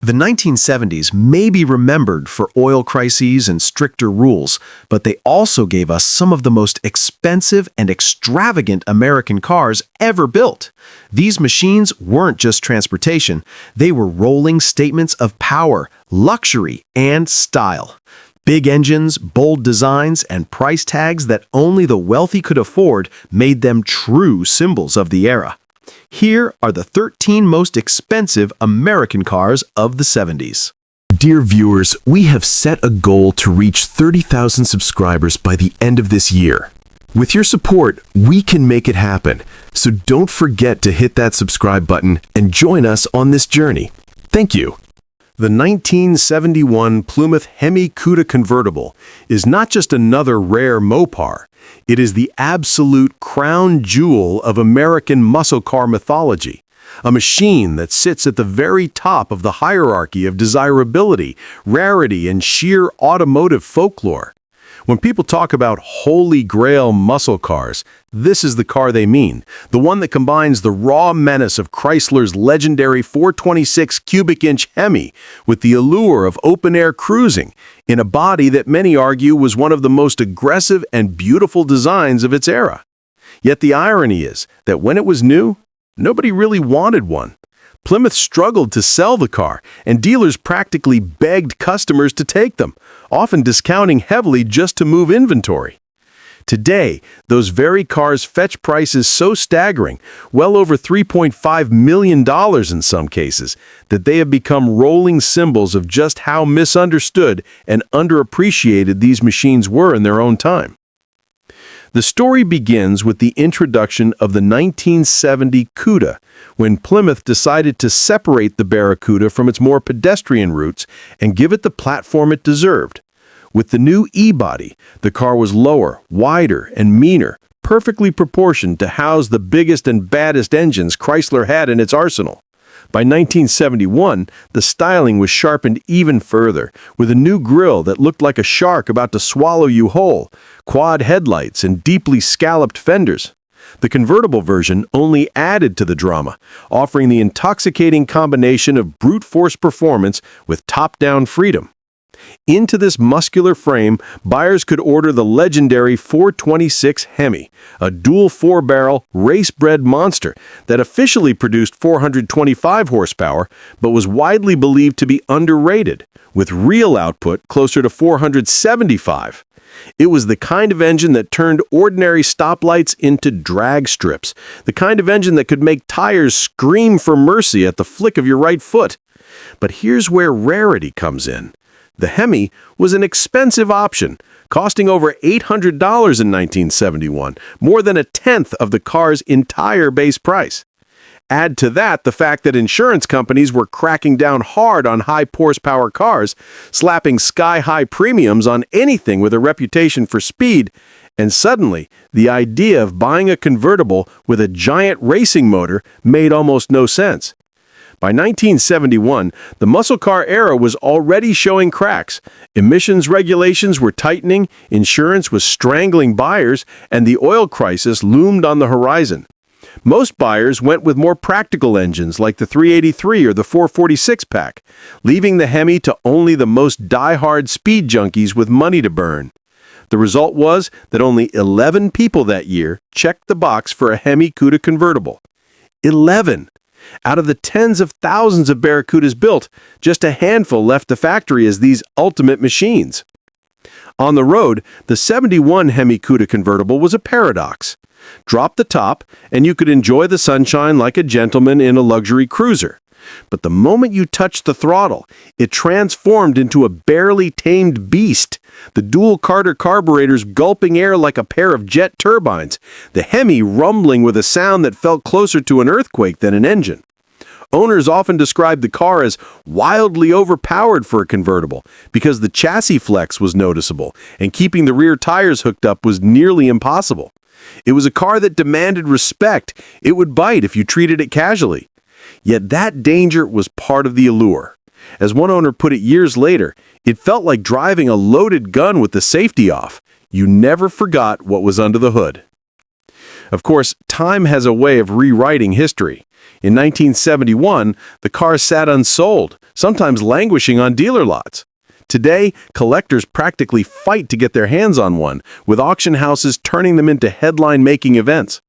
The 1970s may be remembered for oil crises and stricter rules, but they also gave us some of the most expensive and extravagant American cars ever built. These machines weren't just transportation, they were rolling statements of power, luxury, and style. Big engines, bold designs, and price tags that only the wealthy could afford made them true symbols of the era. Here are the 13 most expensive American cars of the 70s. Dear viewers, we have set a goal to reach 30,000 subscribers by the end of this year. With your support, we can make it happen, so don't forget to hit that subscribe button and join us on this journey. Thank you. The 1971 Plymouth Hemi Cuda convertible is not just another rare Mopar. It is the absolute crown jewel of American muscle car mythology, a machine that sits at the very top of the hierarchy of desirability, rarity, and sheer automotive folklore. When people talk about holy grail muscle cars, this is the car they mean, the one that combines the raw menace of Chrysler's legendary 426 cubic inch Hemi with the allure of open-air cruising in a body that many argue was one of the most aggressive and beautiful designs of its era. Yet the irony is that when it was new, nobody really wanted one. Plymouth struggled to sell the car, and dealers practically begged customers to take them, often discounting heavily just to move inventory. Today, those very cars fetch prices so staggering, well over $3.5 million in some cases, that they have become rolling symbols of just how misunderstood and underappreciated these machines were in their own time. The story begins with the introduction of the 1970 Cuda, when Plymouth decided to separate the Barracuda from its more pedestrian roots and give it the platform it deserved. With the new E-body, the car was lower, wider, and meaner, perfectly proportioned to house the biggest and baddest engines Chrysler had in its arsenal. By 1971, the styling was sharpened even further, with a new grille that looked like a shark about to swallow you whole, quad headlights, and deeply scalloped fenders. The convertible version only added to the drama, offering the intoxicating combination of brute force performance with top-down freedom. Into this muscular frame, buyers could order the legendary 426 Hemi, a dual four-barrel, race-bred monster that officially produced 425 horsepower, but was widely believed to be underrated, with real output closer to 475. It was the kind of engine that turned ordinary stoplights into drag strips, the kind of engine that could make tires scream for mercy at the flick of your right foot. But here's where rarity comes in. The Hemi was an expensive option, costing over $800 in 1971, more than a tenth of the car's entire base price. Add to that the fact that insurance companies were cracking down hard on high-horsepower cars, slapping sky-high premiums on anything with a reputation for speed, and suddenly the idea of buying a convertible with a giant racing motor made almost no sense. By 1971, the muscle car era was already showing cracks. Emissions regulations were tightening, insurance was strangling buyers, and the oil crisis loomed on the horizon. Most buyers went with more practical engines like the 383 or the 446 pack, leaving the Hemi to only the most die-hard speed junkies with money to burn. The result was that only 11 people that year checked the box for a Hemi Cuda convertible. 11! Out of the tens of thousands of Barracudas built, just a handful left the factory as these ultimate machines. On the road, the 71 Hemi Cuda convertible was a paradox. Drop the top, and you could enjoy the sunshine like a gentleman in a luxury cruiser. But the moment you touched the throttle, it transformed into a barely tamed beast, the dual Carter carburetors gulping air like a pair of jet turbines, the Hemi rumbling with a sound that felt closer to an earthquake than an engine. Owners often described the car as wildly overpowered for a convertible because the chassis flex was noticeable and keeping the rear tires hooked up was nearly impossible. It was a car that demanded respect. It would bite if you treated it casually. Yet that danger was part of the allure. As one owner put it years later, it felt like driving a loaded gun with the safety off. You never forgot what was under the hood. Of course, time has a way of rewriting history. In 1971, the car sat unsold, sometimes languishing on dealer lots. Today, collectors practically fight to get their hands on one, with auction houses turning them into headline-making events.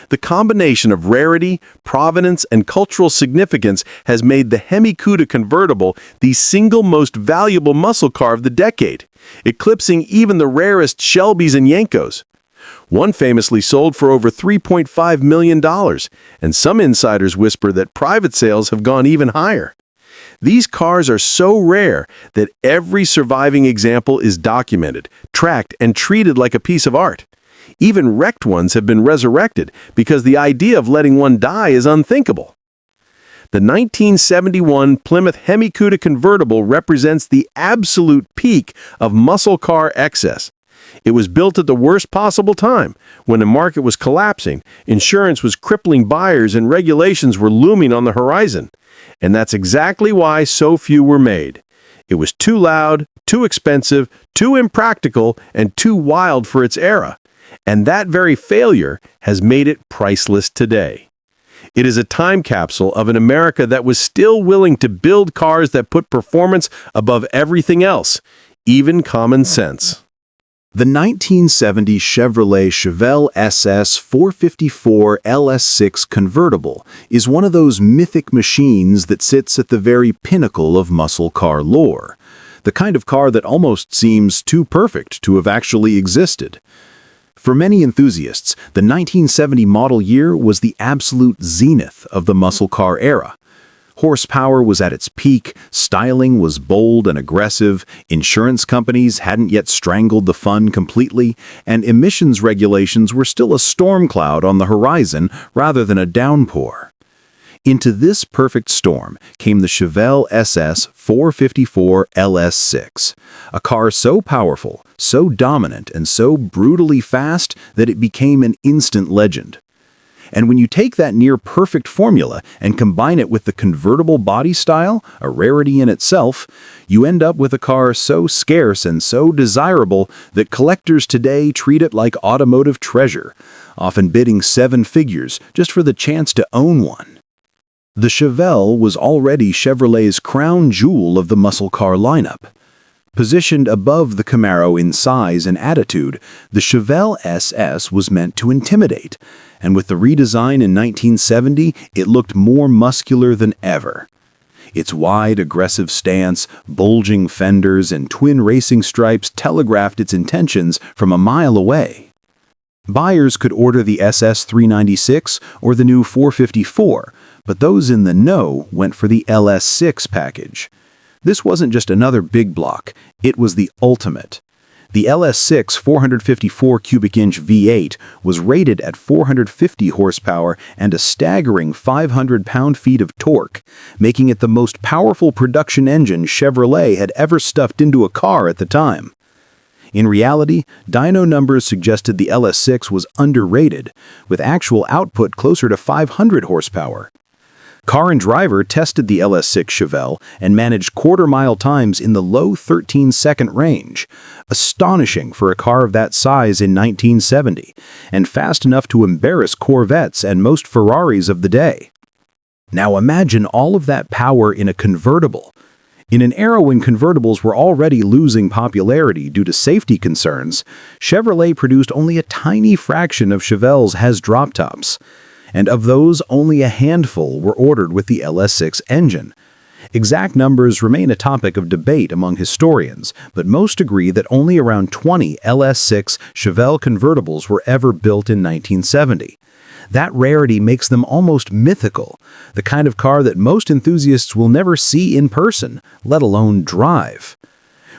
The combination of rarity, provenance, and cultural significance has made the Hemi Cuda convertible the single most valuable muscle car of the decade, eclipsing even the rarest Shelbys and Yenkos. One famously sold for over $3.5 million, and some insiders whisper that private sales have gone even higher. These cars are so rare that every surviving example is documented, tracked, and treated like a piece of art. Even wrecked ones have been resurrected because the idea of letting one die is unthinkable. The 1971 Plymouth Hemi Cuda convertible represents the absolute peak of muscle car excess. It was built at the worst possible time, when the market was collapsing, insurance was crippling buyers, and regulations were looming on the horizon. And that's exactly why so few were made. It was too loud, too expensive, too impractical, and too wild for its era. And that very failure has made it priceless today. It is a time capsule of an America that was still willing to build cars that put performance above everything else, even common sense. The 1970 Chevrolet Chevelle SS 454 LS6 convertible is one of those mythic machines that sits at the very pinnacle of muscle car lore, the kind of car that almost seems too perfect to have actually existed. For many enthusiasts, the 1970 model year was the absolute zenith of the muscle car era. Horsepower was at its peak, styling was bold and aggressive, insurance companies hadn't yet strangled the fun completely, and emissions regulations were still a storm cloud on the horizon rather than a downpour. Into this perfect storm came the Chevelle SS 454 LS6, a car so powerful, so dominant, and so brutally fast that it became an instant legend. And when you take that near-perfect formula and combine it with the convertible body style, a rarity in itself, you end up with a car so scarce and so desirable that collectors today treat it like automotive treasure, often bidding 7 figures just for the chance to own one. The Chevelle was already Chevrolet's crown jewel of the muscle car lineup. Positioned above the Camaro in size and attitude, the Chevelle SS was meant to intimidate, and with the redesign in 1970, it looked more muscular than ever. Its wide, aggressive stance, bulging fenders, and twin racing stripes telegraphed its intentions from a mile away. Buyers could order the SS 396 or the new 454, but those in the know went for the LS6 package. This wasn't just another big block, it was the ultimate. The LS6 454 cubic inch V8 was rated at 450 horsepower and a staggering 500 pound-feet of torque, making it the most powerful production engine Chevrolet had ever stuffed into a car at the time. In reality, dyno numbers suggested the LS6 was underrated, with actual output closer to 500 horsepower. Car and Driver tested the LS6 Chevelle and managed quarter-mile times in the low 13-second range, astonishing for a car of that size in 1970, and fast enough to embarrass Corvettes and most Ferraris of the day. Now imagine all of that power in a convertible. In an era when convertibles were already losing popularity due to safety concerns, Chevrolet produced only a tiny fraction of Chevelle's Hez drop-tops. And of those, only a handful were ordered with the LS6 engine. Exact numbers remain a topic of debate among historians, but most agree that only around 20 LS6 Chevelle convertibles were ever built in 1970. That rarity makes them almost mythical, the kind of car that most enthusiasts will never see in person, let alone drive.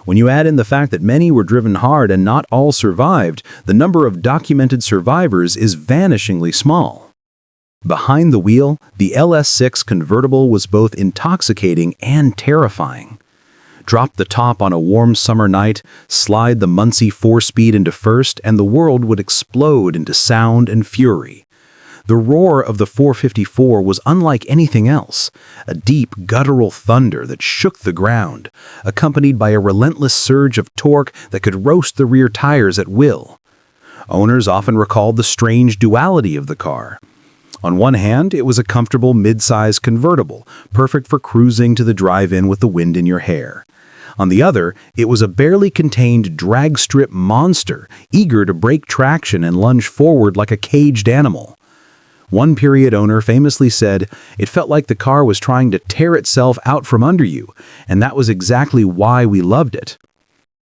When you add in the fact that many were driven hard and not all survived, the number of documented survivors is vanishingly small. Behind the wheel, the LS6 convertible was both intoxicating and terrifying. Drop the top on a warm summer night, slide the Muncie 4-speed into first, and the world would explode into sound and fury. The roar of the 454 was unlike anything else, a deep, guttural thunder that shook the ground, accompanied by a relentless surge of torque that could roast the rear tires at will. Owners often recalled the strange duality of the car. On one hand, it was a comfortable mid-size convertible, perfect for cruising to the drive-in with the wind in your hair. On the other, it was a barely contained drag strip monster, eager to break traction and lunge forward like a caged animal. One period owner famously said, "It felt like the car was trying to tear itself out from under you, and that was exactly why we loved it."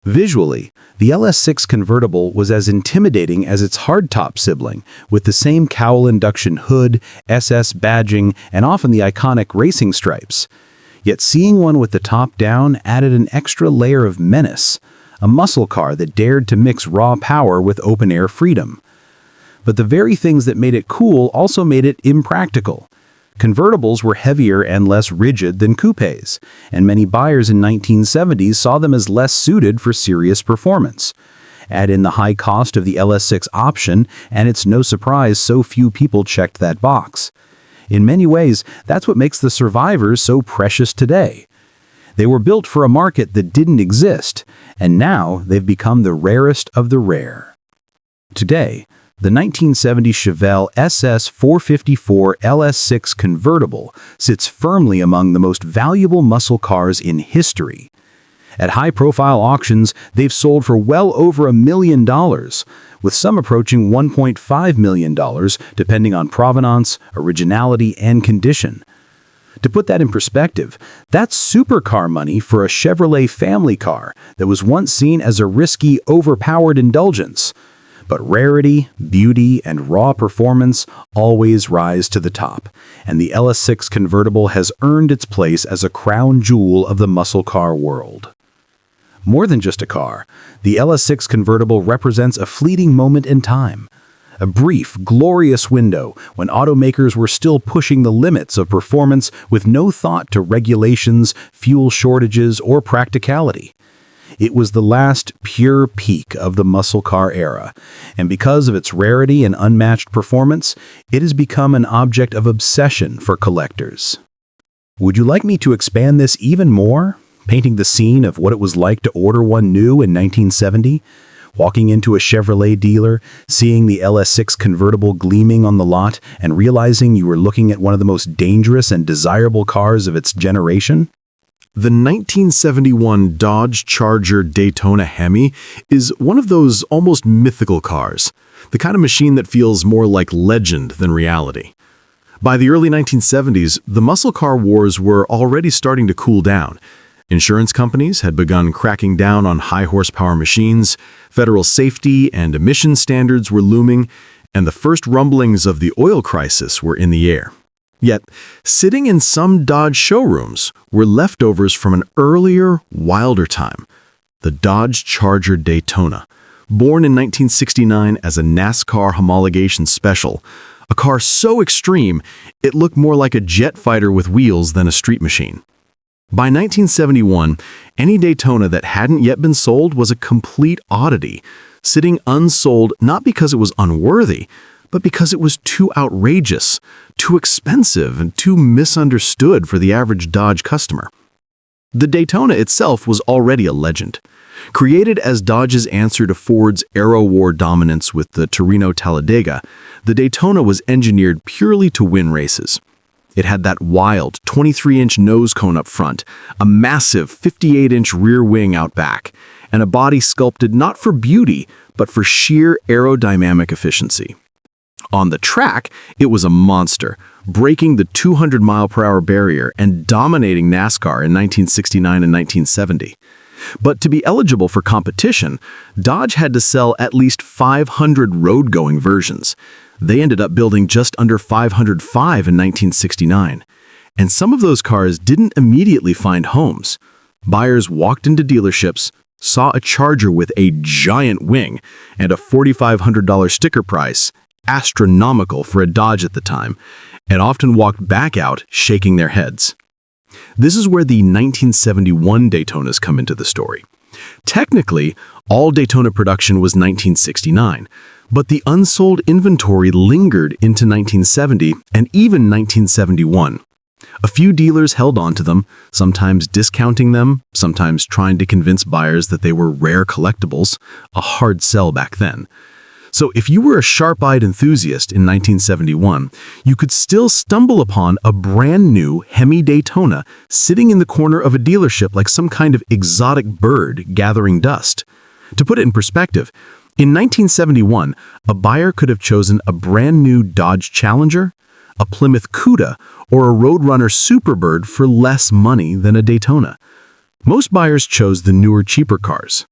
Visually, the LS6 convertible was as intimidating as its hardtop sibling, with the same cowl induction hood, SS badging, and often the iconic racing stripes. Yet seeing one with the top down added an extra layer of menace, a muscle car that dared to mix raw power with open-air freedom. But the very things that made it cool also made it impractical. Convertibles were heavier and less rigid than coupes, and many buyers in 1970s saw them as less suited for serious performance. Add in the high cost of the LS6 option, and it's no surprise so few people checked that box. In many ways, that's what makes the survivors so precious today. They were built for a market that didn't exist, and now they've become the rarest of the rare. Today, the 1970 Chevelle SS 454 LS6 convertible sits firmly among the most valuable muscle cars in history. At high-profile auctions, they've sold for well over $1 million, with some approaching $1.5 million, depending on provenance, originality, and condition. To put that in perspective, that's supercar money for a Chevrolet family car that was once seen as a risky, overpowered indulgence. But rarity, beauty, and raw performance always rise to the top, and the LS6 convertible has earned its place as a crown jewel of the muscle car world. More than just a car, the LS6 convertible represents a fleeting moment in time. A brief, glorious window when automakers were still pushing the limits of performance with no thought to regulations, fuel shortages, or practicality. It was the last pure peak of the muscle car era, and because of its rarity and unmatched performance, it has become an object of obsession for collectors. Would you like me to expand this even more, painting the scene of what it was like to order one new in 1970? Walking into a Chevrolet dealer, seeing the LS6 convertible gleaming on the lot, and realizing you were looking at one of the most dangerous and desirable cars of its generation? The 1971 Dodge Charger Daytona Hemi is one of those almost mythical cars, the kind of machine that feels more like legend than reality. By the early 1970s, the muscle car wars were already starting to cool down. Insurance companies had begun cracking down on high-horsepower machines, federal safety and emission standards were looming, and the first rumblings of the oil crisis were in the air. Yet, sitting in some Dodge showrooms were leftovers from an earlier, wilder time, the Dodge Charger Daytona. Born in 1969 as a NASCAR homologation special, a car so extreme it looked more like a jet fighter with wheels than a street machine. By 1971, any Daytona that hadn't yet been sold was a complete oddity, sitting unsold not because it was unworthy, but because it was too outrageous, too expensive, and too misunderstood for the average Dodge customer. The Daytona itself was already a legend. Created as Dodge's answer to Ford's Aero War dominance with the Torino Talladega, the Daytona was engineered purely to win races. It had that wild 23-inch nose cone up front, a massive 58-inch rear wing out back, and a body sculpted not for beauty, but for sheer aerodynamic efficiency. On the track, it was a monster, breaking the 200-mile-per-hour barrier and dominating NASCAR in 1969 and 1970. But to be eligible for competition, Dodge had to sell at least 500 road-going versions. They ended up building just under 505 in 1969. And some of those cars didn't immediately find homes. Buyers walked into dealerships, saw a Charger with a giant wing and a $4,500 sticker price, astronomical for a Dodge at the time, and often walked back out shaking their heads. This is where the 1971 Daytonas come into the story. Technically, all Daytona production was 1969, but the unsold inventory lingered into 1970 and even 1971. A few dealers held on to them, sometimes discounting them, sometimes trying to convince buyers that they were rare collectibles, a hard sell back then. So if you were a sharp-eyed enthusiast in 1971, you could still stumble upon a brand new Hemi Daytona sitting in the corner of a dealership like some kind of exotic bird gathering dust. To put it in perspective, in 1971, a buyer could have chosen a brand new Dodge Challenger, a Plymouth Cuda, or a Roadrunner Superbird for less money than a Daytona. Most buyers chose the newer, cheaper cars.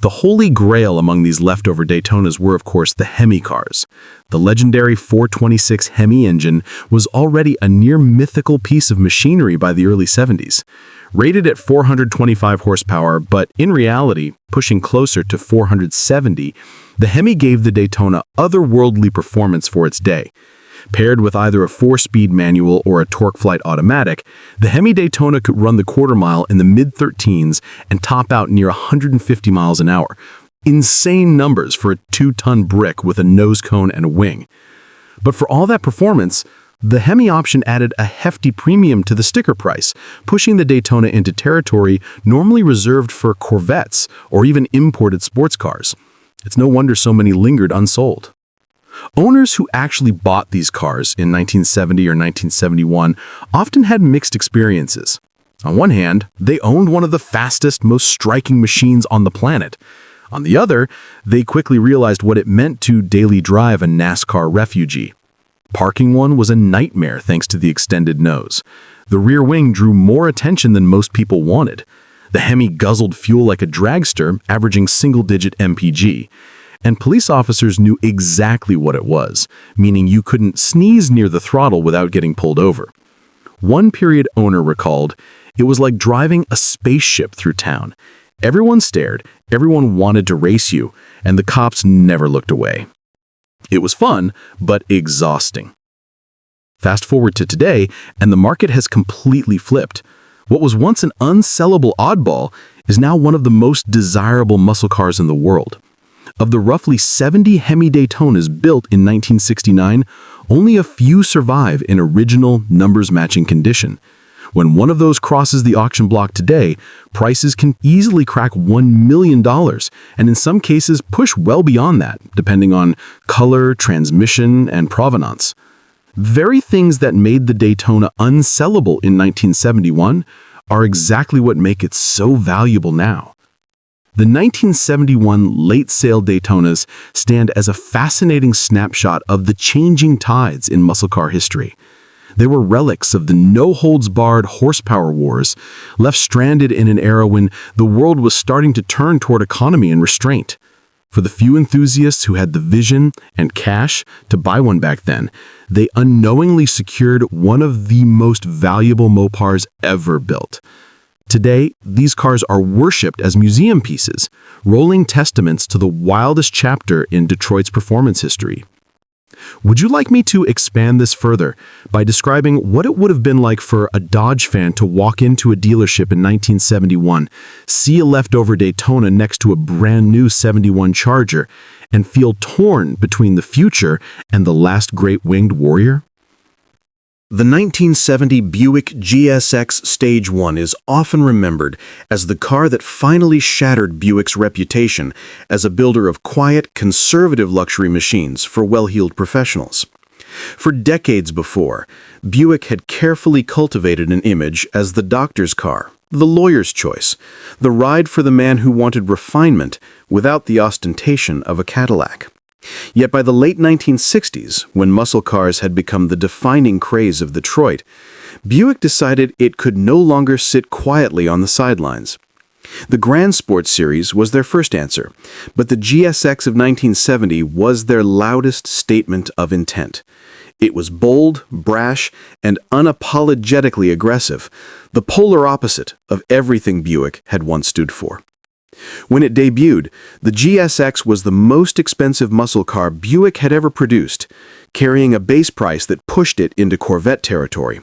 The holy grail among these leftover Daytonas were, of course, the Hemi cars. The legendary 426 Hemi engine was already a near mythical piece of machinery by the early 70s. Rated at 425 horsepower, but in reality, pushing closer to 470, the Hemi gave the Daytona otherworldly performance for its day. Paired with either a 4-speed manual or a TorqueFlite automatic, the Hemi Daytona could run the quarter mile in the mid-13s and top out near 150 miles an hour. Insane numbers for a 2-ton brick with a nose cone and a wing. But for all that performance, the Hemi option added a hefty premium to the sticker price, pushing the Daytona into territory normally reserved for Corvettes or even imported sports cars. It's no wonder so many lingered unsold. Owners who actually bought these cars in 1970 or 1971 often had mixed experiences. On one hand, they owned one of the fastest, most striking machines on the planet. On the other, they quickly realized what it meant to daily drive a NASCAR refugee. Parking one was a nightmare thanks to the extended nose. The rear wing drew more attention than most people wanted. The Hemi guzzled fuel like a dragster, averaging single-digit MPG. And police officers knew exactly what it was, meaning you couldn't sneeze near the throttle without getting pulled over. One period owner recalled, "It was like driving a spaceship through town. Everyone stared, everyone wanted to race you, and the cops never looked away." It was fun, but exhausting. Fast forward to today, and the market has completely flipped. What was once an unsellable oddball is now one of the most desirable muscle cars in the world. Of the roughly 70 Hemi Daytonas built in 1969, only a few survive in original, numbers-matching condition. When one of those crosses the auction block today, prices can easily crack $1 million, and in some cases push well beyond that, depending on color, transmission, and provenance. Very things that made the Daytona unsellable in 1971 are exactly what make it so valuable now. The 1971 late-sale Daytonas stand as a fascinating snapshot of the changing tides in muscle car history. They were relics of the no-holds-barred horsepower wars, left stranded in an era when the world was starting to turn toward economy and restraint. For the few enthusiasts who had the vision and cash to buy one back then, they unknowingly secured one of the most valuable Mopars ever built. Today, these cars are worshipped as museum pieces, rolling testaments to the wildest chapter in Detroit's performance history. Would you like me to expand this further by describing what it would have been like for a Dodge fan to walk into a dealership in 1971, see a leftover Daytona next to a brand new 71 Charger, and feel torn between the future and the last great winged warrior? The 1970 Buick GSX Stage 1 is often remembered as the car that finally shattered Buick's reputation as a builder of quiet, conservative luxury machines for well-heeled professionals. For decades before, Buick had carefully cultivated an image as the doctor's car, the lawyer's choice, the ride for the man who wanted refinement without the ostentation of a Cadillac. Yet by the late 1960s, when muscle cars had become the defining craze of Detroit, Buick decided it could no longer sit quietly on the sidelines. The Grand Sport series was their first answer, but the GSX of 1970 was their loudest statement of intent. It was bold, brash, and unapologetically aggressive, the polar opposite of everything Buick had once stood for. When it debuted, the GSX was the most expensive muscle car Buick had ever produced, carrying a base price that pushed it into Corvette territory.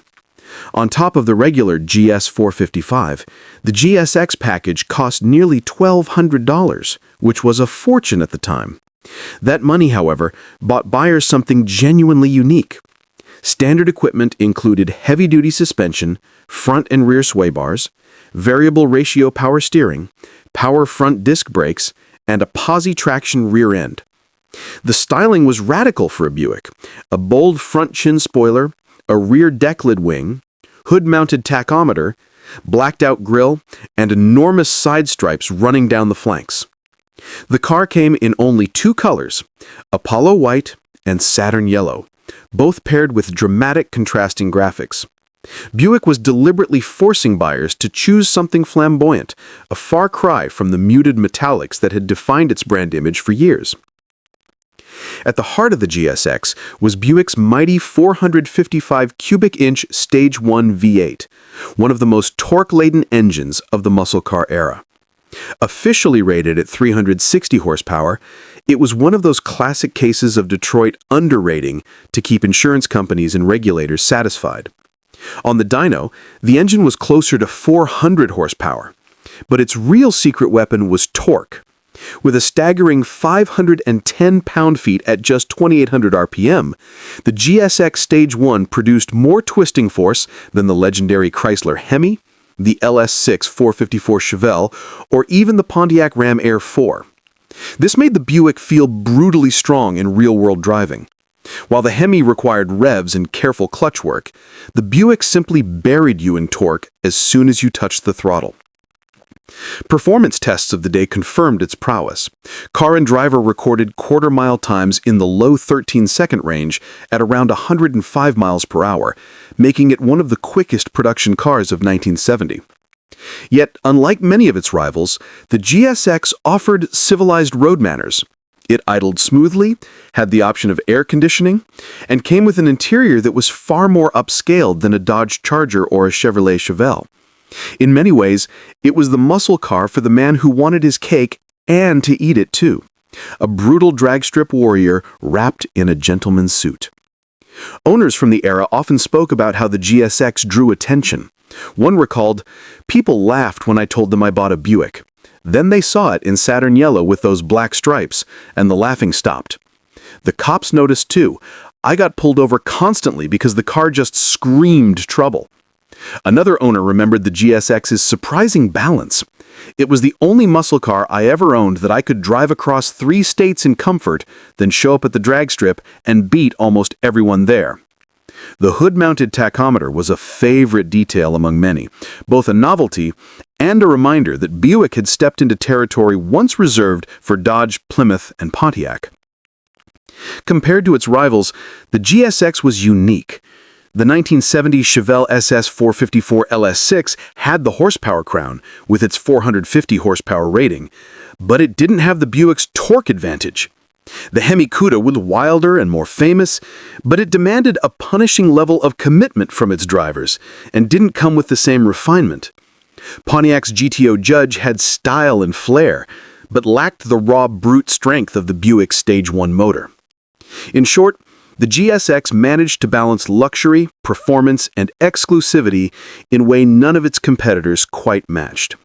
On top of the regular GS 455, the GSX package cost nearly $1,200, which was a fortune at the time. That money, however, bought buyers something genuinely unique. Standard equipment included heavy-duty suspension, front and rear sway bars, variable ratio power steering, power front disc brakes, and a posi traction rear end. The styling was radical for a Buick. A bold front chin spoiler, a rear deck lid wing, hood-mounted tachometer, blacked-out grille, and enormous side stripes running down the flanks. The car came in only two colors, Apollo white and Saturn yellow, both paired with dramatic contrasting graphics. Buick was deliberately forcing buyers to choose something flamboyant, a far cry from the muted metallics that had defined its brand image for years. At the heart of the GSX was Buick's mighty 455 cubic inch Stage 1 V8, one of the most torque-laden engines of the muscle car era. Officially rated at 360 horsepower, it was one of those classic cases of Detroit underrating to keep insurance companies and regulators satisfied. On the dyno, the engine was closer to 400 horsepower, but its real secret weapon was torque. With a staggering 510 pound-feet at just 2,800 RPM, the GSX Stage 1 produced more twisting force than the legendary Chrysler Hemi, the LS6 454 Chevelle, or even the Pontiac Ram Air 4. This made the Buick feel brutally strong in real-world driving. While the Hemi required revs and careful clutch work, the Buick simply buried you in torque as soon as you touched the throttle. Performance tests of the day confirmed its prowess. Car and Driver recorded quarter-mile times in the low 13-second range at around 105 miles per hour, making it one of the quickest production cars of 1970. Yet, unlike many of its rivals, the GSX offered civilized road manners. It idled smoothly, had the option of air conditioning, and came with an interior that was far more upscaled than a Dodge Charger or a Chevrolet Chevelle. In many ways, it was the muscle car for the man who wanted his cake and to eat it too. A brutal dragstrip warrior wrapped in a gentleman's suit. Owners from the era often spoke about how the GSX drew attention. One recalled, "People laughed when I told them I bought a Buick. Then they saw it in Saturn yellow with those black stripes, and the laughing stopped. The cops noticed too. I got pulled over constantly because the car just screamed trouble." Another owner remembered the GSX's surprising balance. "It was the only muscle car I ever owned that I could drive across 3 states in comfort, then show up at the drag strip and beat almost everyone there." The hood-mounted tachometer was a favorite detail among many, both a novelty and a reminder that Buick had stepped into territory once reserved for Dodge, Plymouth, and Pontiac. Compared to its rivals, the GSX was unique. The 1970 Chevelle SS 454 LS6 had the horsepower crown, with its 450 horsepower rating, but it didn't have the Buick's torque advantage. The Hemi Cuda was wilder and more famous, but it demanded a punishing level of commitment from its drivers, and didn't come with the same refinement. Pontiac's GTO Judge had style and flair, but lacked the raw brute strength of the Buick Stage 1 motor. In short, the GSX managed to balance luxury, performance, and exclusivity in a way none of its competitors quite matched.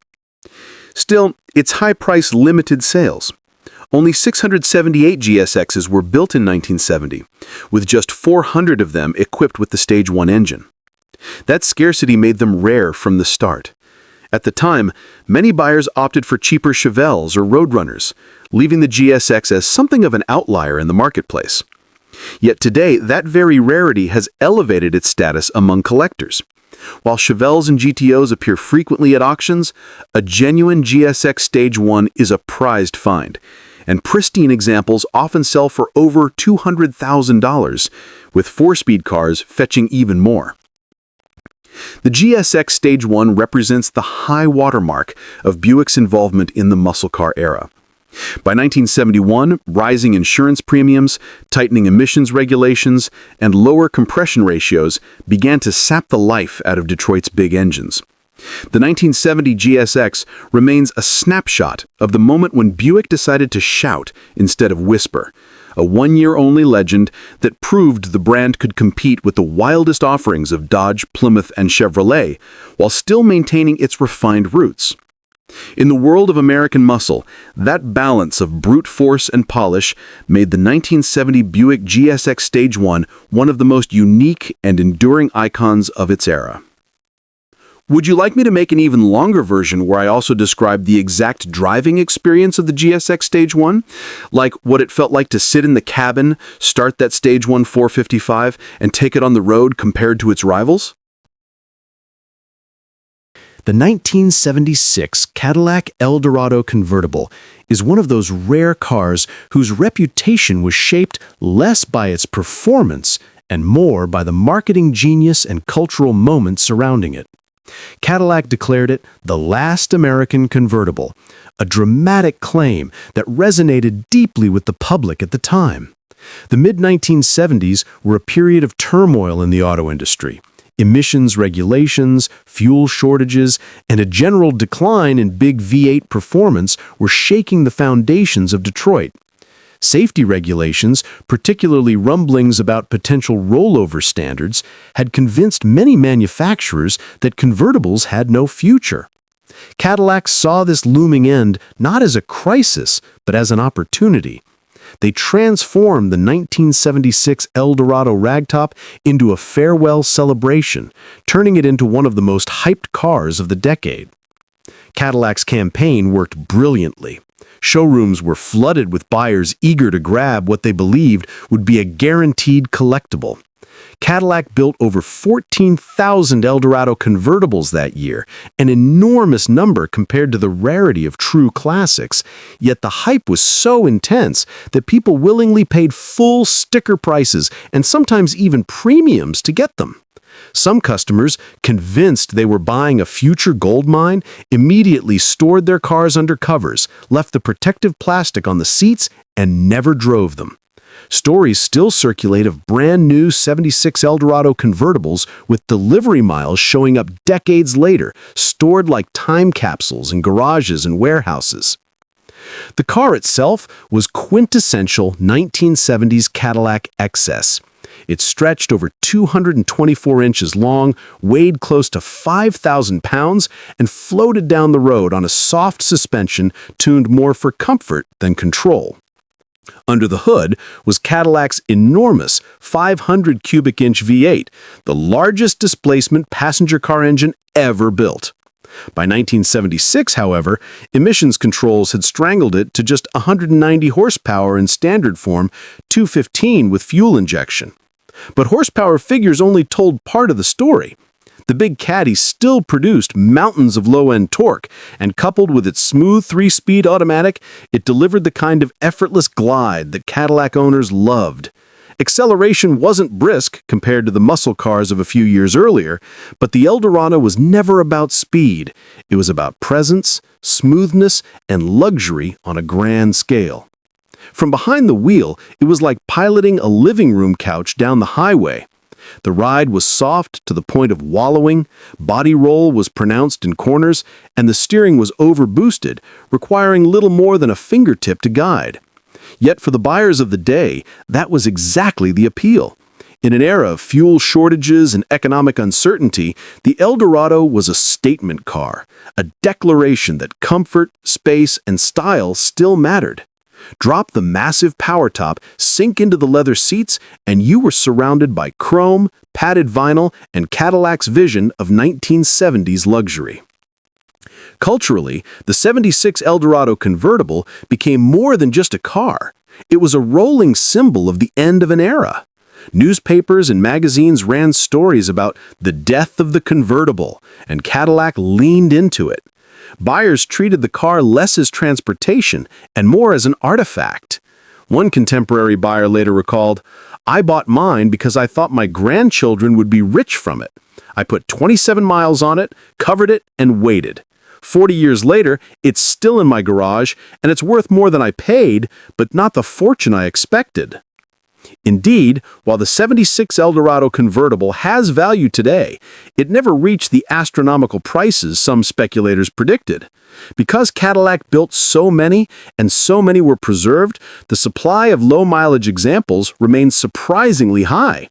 Still, its high price limited sales. Only 678 GSXs were built in 1970, with just 400 of them equipped with the Stage 1 engine. That scarcity made them rare from the start. At the time, many buyers opted for cheaper Chevelles or Roadrunners, leaving the GSX as something of an outlier in the marketplace. Yet today, that very rarity has elevated its status among collectors. While Chevelles and GTOs appear frequently at auctions, a genuine GSX Stage 1 is a prized find, and pristine examples often sell for over $200,000, with 4-speed cars fetching even more. The GSX Stage 1 represents the high watermark of Buick's involvement in the muscle car era. By 1971, rising insurance premiums, tightening emissions regulations, and lower compression ratios began to sap the life out of Detroit's big engines. The 1970 GSX remains a snapshot of the moment when Buick decided to shout instead of whisper, a one-year-only legend that proved the brand could compete with the wildest offerings of Dodge, Plymouth, and Chevrolet, while still maintaining its refined roots. In the world of American muscle, that balance of brute force and polish made the 1970 Buick GSX Stage 1 one of the most unique and enduring icons of its era. Would you like me to make an even longer version where I also describe the exact driving experience of the GSX Stage 1? Like what it felt like to sit in the cabin, start that Stage 1 455, and take it on the road compared to its rivals? The 1976 Cadillac Eldorado convertible is one of those rare cars whose reputation was shaped less by its performance and more by the marketing genius and cultural moment surrounding it. Cadillac declared it the last American convertible, a dramatic claim that resonated deeply with the public at the time. The mid-1970s were a period of turmoil in the auto industry. Emissions regulations, fuel shortages, and a general decline in big V8 performance were shaking the foundations of Detroit. Safety regulations, particularly rumblings about potential rollover standards, had convinced many manufacturers that convertibles had no future. Cadillac saw this looming end not as a crisis, but as an opportunity. They transformed the 1976 Eldorado ragtop into a farewell celebration, turning it into one of the most hyped cars of the decade. Cadillac's campaign worked brilliantly. Showrooms were flooded with buyers eager to grab what they believed would be a guaranteed collectible. Cadillac built over 14,000 Eldorado convertibles that year, an enormous number compared to the rarity of true classics, yet the hype was so intense that people willingly paid full sticker prices and sometimes even premiums to get them. Some customers, convinced they were buying a future gold mine, immediately stored their cars under covers, left the protective plastic on the seats, and never drove them. Stories still circulate of brand new 76 Eldorado convertibles with delivery miles showing up decades later, stored like time capsules in garages and warehouses. The car itself was quintessential 1970s Cadillac XS. It stretched over 224 inches long, weighed close to 5,000 pounds, and floated down the road on a soft suspension tuned more for comfort than control. Under the hood was Cadillac's enormous 500 cubic inch V8, the largest displacement passenger car engine ever built. By 1976, however, emissions controls had strangled it to just 190 horsepower in standard form, 215 with fuel injection. But horsepower figures only told part of the story. The big Caddy still produced mountains of low-end torque, and coupled with its smooth 3-speed automatic, it delivered the kind of effortless glide that Cadillac owners loved. Acceleration wasn't brisk compared to the muscle cars of a few years earlier, but the Eldorado was never about speed. It was about presence, smoothness, and luxury on a grand scale. From behind the wheel, it was like piloting a living room couch down the highway. The ride was soft to the point of wallowing, body roll was pronounced in corners, and the steering was overboosted, requiring little more than a fingertip to guide. Yet for the buyers of the day, that was exactly the appeal. In an era of fuel shortages and economic uncertainty, the Eldorado was a statement car, a declaration that comfort, space, and style still mattered. Drop the massive power top, sink into the leather seats, and you were surrounded by chrome, padded vinyl, and Cadillac's vision of 1970s luxury. Culturally, the 76 Eldorado convertible became more than just a car. It was a rolling symbol of the end of an era. Newspapers and magazines ran stories about the death of the convertible, and Cadillac leaned into it. Buyers treated the car less as transportation and more as an artifact. One contemporary buyer later recalled, "I bought mine because I thought my grandchildren would be rich from it. I put 27 miles on it, covered it, and waited. 40 years later, it's still in my garage, and it's worth more than I paid, but not the fortune I expected." Indeed, while the 76 Eldorado convertible has value today, it never reached the astronomical prices some speculators predicted. Because Cadillac built so many, and so many were preserved, the supply of low-mileage examples remains surprisingly high.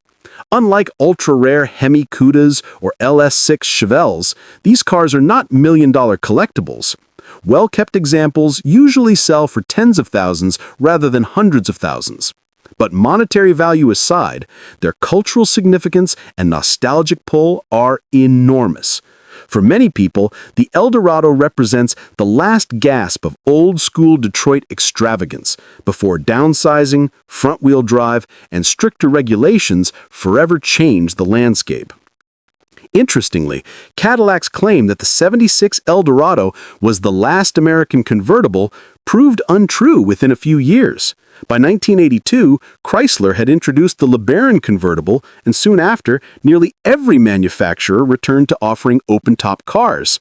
Unlike ultra-rare Hemi Cudas or LS6 Chevelles, these cars are not million-dollar collectibles. Well-kept examples usually sell for tens of thousands rather than hundreds of thousands. But monetary value aside, their cultural significance and nostalgic pull are enormous. For many people, the Eldorado represents the last gasp of old-school Detroit extravagance before downsizing, front-wheel drive, and stricter regulations forever changed the landscape. Interestingly, Cadillac's claim that the '76 Eldorado was the last American convertible proved untrue within a few years. By 1982, Chrysler had introduced the LeBaron convertible, and soon after, nearly every manufacturer returned to offering open-top cars.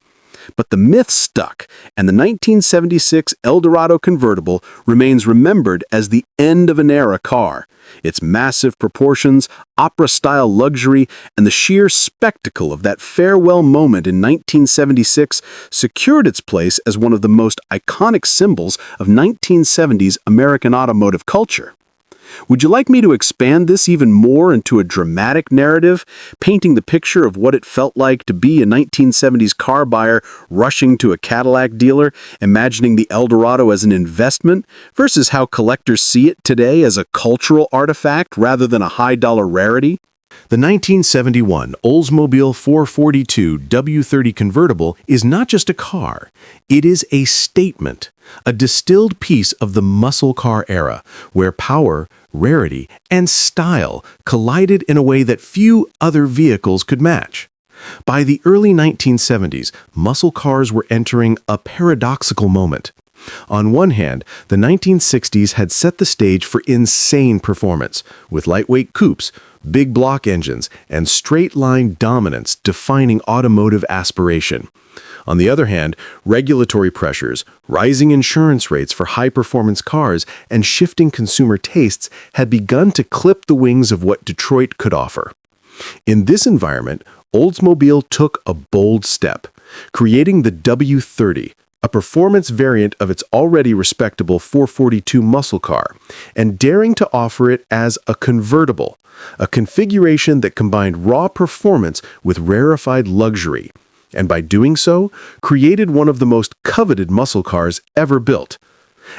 But the myth stuck, and the 1976 Eldorado convertible remains remembered as the end of an era car. Its massive proportions, opera-style luxury, and the sheer spectacle of that farewell moment in 1976 secured its place as one of the most iconic symbols of 1970s American automotive culture. Would you like me to expand this even more into a dramatic narrative, painting the picture of what it felt like to be a 1970s car buyer rushing to a Cadillac dealer, imagining the Eldorado as an investment, versus how collectors see it today as a cultural artifact rather than a high-dollar rarity? The 1971 Oldsmobile 442 W30 convertible is not just a car, it is a statement, a distilled piece of the muscle car era, where power, rarity, and style collided in a way that few other vehicles could match. By the early 1970s, muscle cars were entering a paradoxical moment. On one hand, the 1960s had set the stage for insane performance, with lightweight coupes, big block engines, and straight-line dominance defining automotive aspiration. On the other hand, regulatory pressures, rising insurance rates for high-performance cars, and shifting consumer tastes had begun to clip the wings of what Detroit could offer. In this environment, Oldsmobile took a bold step, creating the W30, a performance variant of its already respectable 442 muscle car, and daring to offer it as a convertible, a configuration that combined raw performance with rarefied luxury, and by doing so, created one of the most coveted muscle cars ever built.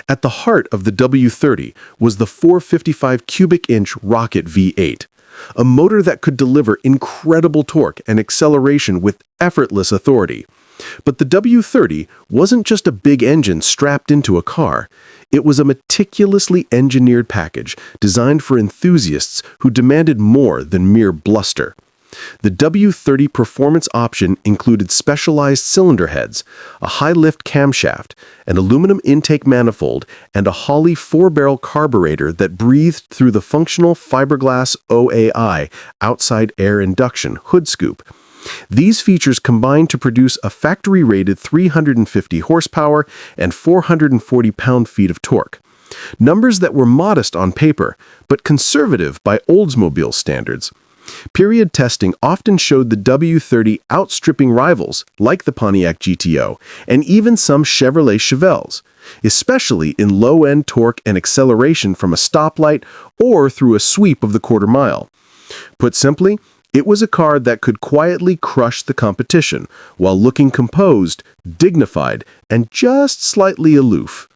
At the heart of the W30 was the 455 cubic inch Rocket V8, a motor that could deliver incredible torque and acceleration with effortless authority. But the W30 wasn't just a big engine strapped into a car. It was a meticulously engineered package designed for enthusiasts who demanded more than mere bluster. The W30 performance option included specialized cylinder heads, a high-lift camshaft, an aluminum intake manifold, and a Holley 4-barrel carburetor that breathed through the functional fiberglass OAI outside air induction hood scoop. These features combined to produce a factory-rated 350 horsepower and 440 pound-feet of torque. Numbers that were modest on paper, but conservative by Oldsmobile standards. Period testing often showed the W30 outstripping rivals, like the Pontiac GTO, and even some Chevrolet Chevelles, especially in low-end torque and acceleration from a stoplight or through a sweep of the quarter mile. Put simply, it was a car that could quietly crush the competition while looking composed, dignified, and just slightly aloof.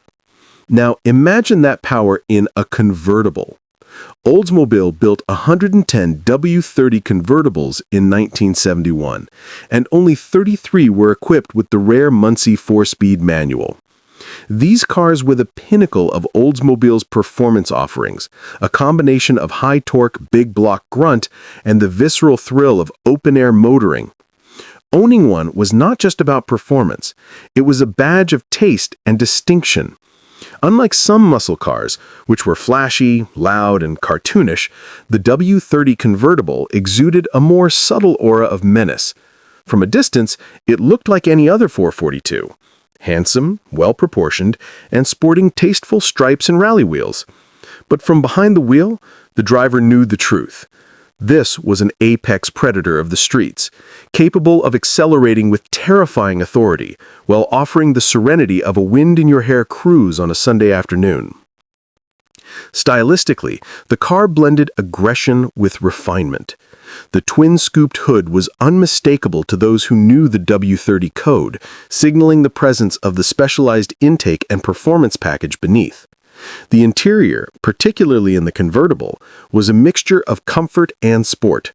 Now imagine that power in a convertible. Oldsmobile built 110 W30 convertibles in 1971, and only 33 were equipped with the rare Muncie 4-speed manual. These cars were the pinnacle of Oldsmobile's performance offerings, a combination of high-torque, big-block grunt and the visceral thrill of open-air motoring. Owning one was not just about performance. It was a badge of taste and distinction. Unlike some muscle cars, which were flashy, loud, and cartoonish, the W30 convertible exuded a more subtle aura of menace. From a distance, it looked like any other 442. Handsome, well-proportioned, and sporting tasteful stripes and rally wheels. But from behind the wheel, the driver knew the truth. This was an apex predator of the streets, capable of accelerating with terrifying authority while offering the serenity of a wind-in-your-hair cruise on a Sunday afternoon. Stylistically, the car blended aggression with refinement. The twin-scooped hood was unmistakable to those who knew the W30 code, signaling the presence of the specialized intake and performance package beneath. The interior, particularly in the convertible, was a mixture of comfort and sport.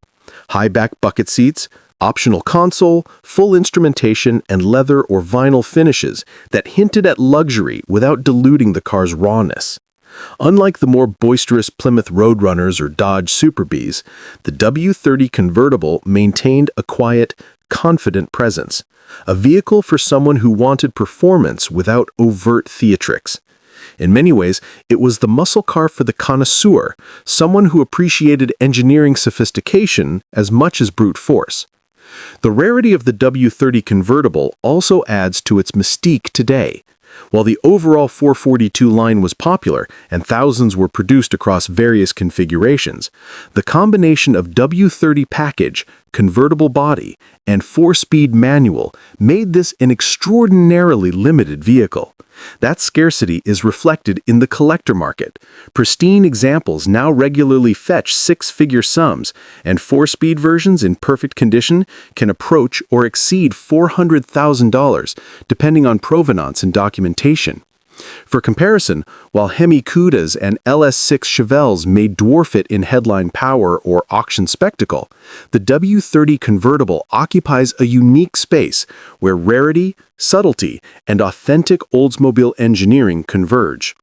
High-back bucket seats, optional console, full instrumentation, and leather or vinyl finishes that hinted at luxury without diluting the car's rawness. Unlike the more boisterous Plymouth Roadrunners or Dodge Super Bs, the W30 convertible maintained a quiet, confident presence, a vehicle for someone who wanted performance without overt theatrics. In many ways, it was the muscle car for the connoisseur, someone who appreciated engineering sophistication as much as brute force. The rarity of the W30 convertible also adds to its mystique today. While the overall 442 line was popular and thousands were produced across various configurations, the combination of W30 package, convertible body, and 4-speed manual made this an extraordinarily limited vehicle. That scarcity is reflected in the collector market. Pristine examples now regularly fetch 6-figure sums, and 4-speed versions in perfect condition can approach or exceed $400,000, depending on provenance and documentation. For comparison, while Hemi Cudas and LS6 Chevelles may dwarf it in headline power or auction spectacle, the W30 convertible occupies a unique space where rarity, subtlety, and authentic Oldsmobile engineering converge.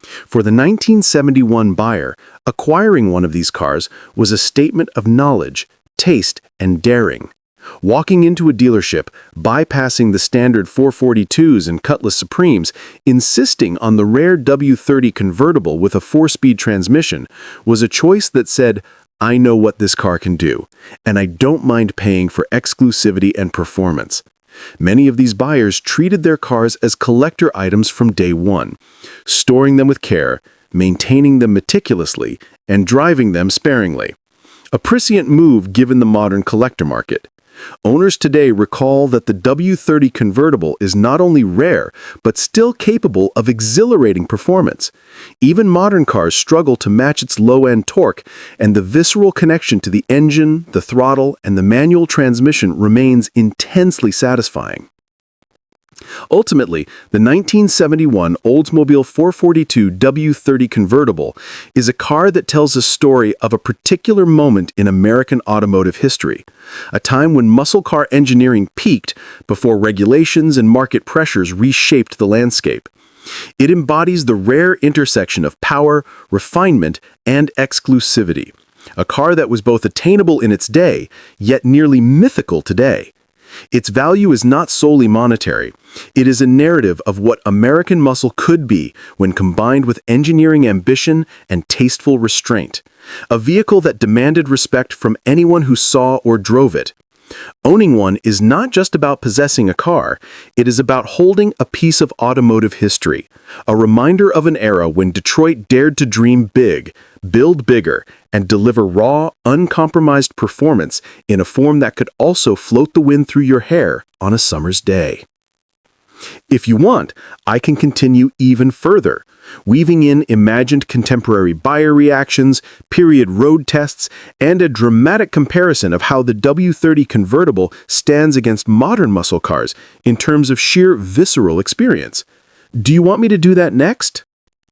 For the 1971 buyer, acquiring one of these cars was a statement of knowledge, taste, and daring. Walking into a dealership, bypassing the standard 442s and Cutlass Supremes, insisting on the rare W30 convertible with a 4-speed transmission, was a choice that said, "I know what this car can do, and I don't mind paying for exclusivity and performance." Many of these buyers treated their cars as collector items from day one, storing them with care, maintaining them meticulously, and driving them sparingly. A prescient move given the modern collector market. Owners today recall that the W30 convertible is not only rare, but still capable of exhilarating performance. Even modern cars struggle to match its low-end torque, and the visceral connection to the engine, the throttle, and the manual transmission remains intensely satisfying. Ultimately, the 1971 Oldsmobile 442 W30 convertible is a car that tells a story of a particular moment in American automotive history, a time when muscle car engineering peaked before regulations and market pressures reshaped the landscape. It embodies the rare intersection of power, refinement, and exclusivity, a car that was both attainable in its day, yet nearly mythical today. Its value is not solely monetary. It is a narrative of what American muscle could be when combined with engineering ambition and tasteful restraint. A vehicle that demanded respect from anyone who saw or drove it. Owning one is not just about possessing a car, it is about holding a piece of automotive history, a reminder of an era when Detroit dared to dream big, build bigger, and deliver raw, uncompromised performance in a form that could also float the wind through your hair on a summer's day. If you want, I can continue even further, weaving in imagined contemporary buyer reactions, period road tests, and a dramatic comparison of how the W30 convertible stands against modern muscle cars in terms of sheer visceral experience. Do you want me to do that next?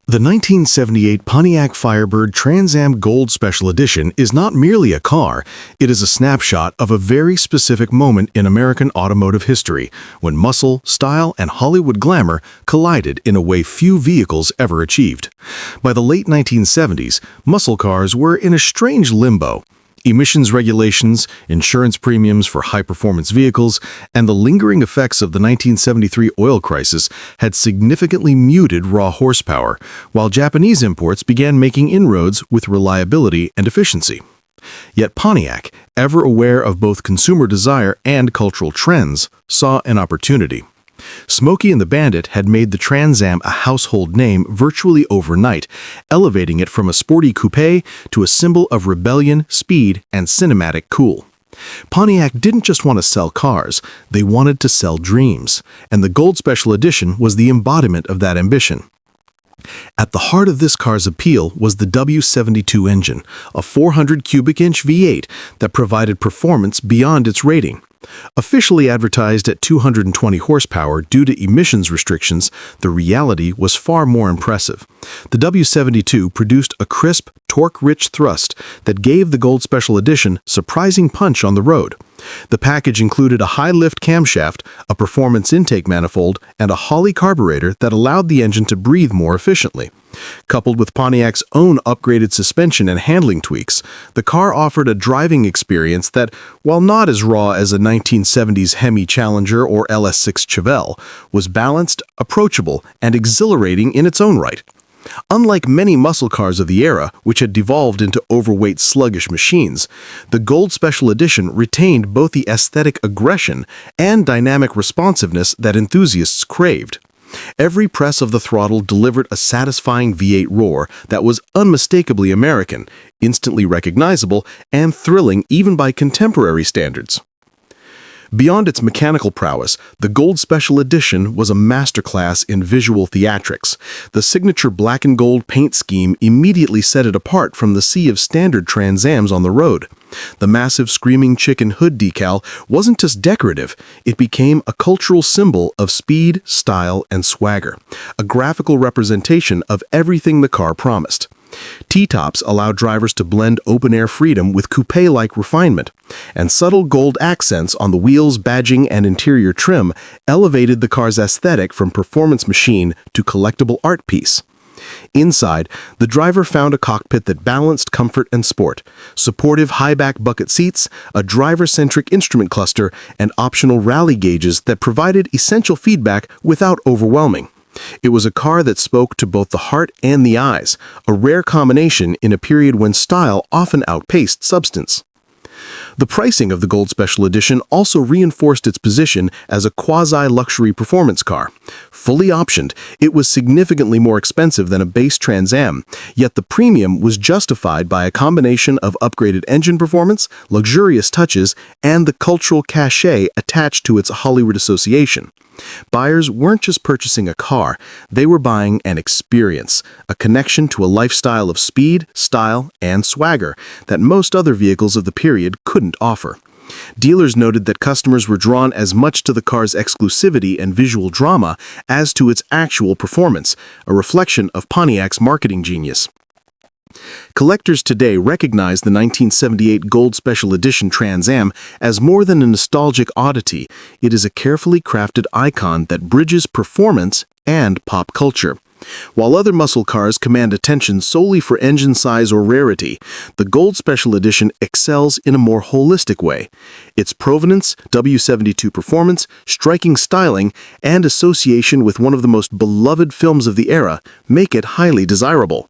The 1978 Pontiac Firebird Trans Am Gold Special Edition is not merely a car, it is a snapshot of a very specific moment in American automotive history, when muscle, style, and Hollywood glamour collided in a way few vehicles ever achieved. By the late 1970s, muscle cars were in a strange limbo. Emissions regulations, insurance premiums for high-performance vehicles, and the lingering effects of the 1973 oil crisis had significantly muted raw horsepower, while Japanese imports began making inroads with reliability and efficiency. Yet Pontiac, ever aware of both consumer desire and cultural trends, saw an opportunity. Smokey and the Bandit had made the Trans Am a household name virtually overnight, elevating it from a sporty coupe to a symbol of rebellion, speed, and cinematic cool. Pontiac didn't just want to sell cars, they wanted to sell dreams, and the Gold Special Edition was the embodiment of that ambition. At the heart of this car's appeal was the W72 engine, a 400 cubic inch V8 that provided performance beyond its rating. Officially advertised at 220 horsepower due to emissions restrictions, the reality was far more impressive. The W72 produced a crisp, torque-rich thrust that gave the Gold Special Edition surprising punch on the road. The package included a high-lift camshaft, a performance intake manifold, and a Holley carburetor that allowed the engine to breathe more efficiently. Coupled with Pontiac's own upgraded suspension and handling tweaks, the car offered a driving experience that, while not as raw as a 1970s Hemi Challenger or LS6 Chevelle, was balanced, approachable, and exhilarating in its own right. Unlike many muscle cars of the era, which had devolved into overweight, sluggish machines, the Gold Special Edition retained both the aesthetic aggression and dynamic responsiveness that enthusiasts craved. Every press of the throttle delivered a satisfying V8 roar that was unmistakably American, instantly recognizable, and thrilling even by contemporary standards. Beyond its mechanical prowess, the Gold Special Edition was a masterclass in visual theatrics. The signature black and gold paint scheme immediately set it apart from the sea of standard Trans Ams on the road. The massive Screaming Chicken hood decal wasn't just decorative, it became a cultural symbol of speed, style, and swagger, a graphical representation of everything the car promised. T-tops allowed drivers to blend open-air freedom with coupe-like refinement, and subtle gold accents on the wheels, badging, and interior trim elevated the car's aesthetic from performance machine to collectible art piece. Inside, the driver found a cockpit that balanced comfort and sport, supportive high-back bucket seats, a driver-centric instrument cluster, and optional rally gauges that provided essential feedback without overwhelming. It was a car that spoke to both the heart and the eyes, a rare combination in a period when style often outpaced substance. The pricing of the Gold Special Edition also reinforced its position as a quasi-luxury performance car. Fully optioned, it was significantly more expensive than a base Trans Am, yet the premium was justified by a combination of upgraded engine performance, luxurious touches, and the cultural cachet attached to its Hollywood association. Buyers weren't just purchasing a car, they were buying an experience, a connection to a lifestyle of speed, style, and swagger that most other vehicles of the period couldn't offer. Dealers noted that customers were drawn as much to the car's exclusivity and visual drama as to its actual performance, a reflection of Pontiac's marketing genius. Collectors today recognize the 1978 Gold Special Edition Trans Am as more than a nostalgic oddity. It is a carefully crafted icon that bridges performance and pop culture. While other muscle cars command attention solely for engine size or rarity, the Gold Special Edition excels in a more holistic way. Its provenance, W72 performance, striking styling, and association with one of the most beloved films of the era make it highly desirable.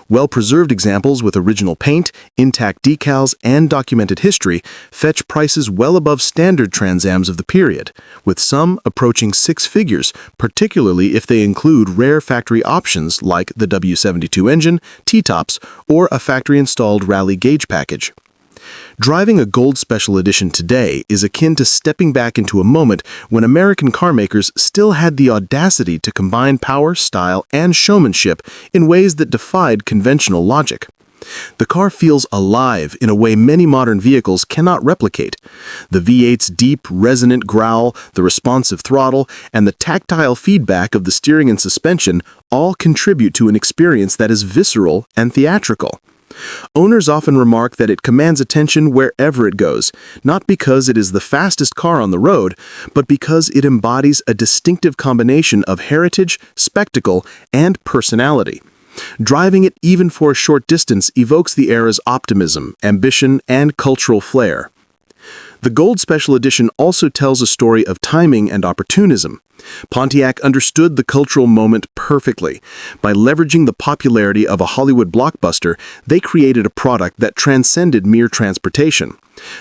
Well-preserved examples with original paint, intact decals, and documented history fetch prices well above standard Trans Ams of the period, with some approaching six figures, particularly if they include rare factory options like the W72 engine, T-tops, or a factory-installed rally gauge package. Driving a Gold Special Edition today is akin to stepping back into a moment when American carmakers still had the audacity to combine power, style, and showmanship in ways that defied conventional logic. The car feels alive in a way many modern vehicles cannot replicate. The V8's deep, resonant growl, the responsive throttle, and the tactile feedback of the steering and suspension all contribute to an experience that is visceral and theatrical. Owners often remark that it commands attention wherever it goes, not because it is the fastest car on the road, but because it embodies a distinctive combination of heritage, spectacle, and personality. Driving it even for a short distance evokes the era's optimism, ambition, and cultural flair. The Gold Special Edition also tells a story of timing and opportunism. Pontiac understood the cultural moment perfectly. By leveraging the popularity of a Hollywood blockbuster, they created a product that transcended mere transportation.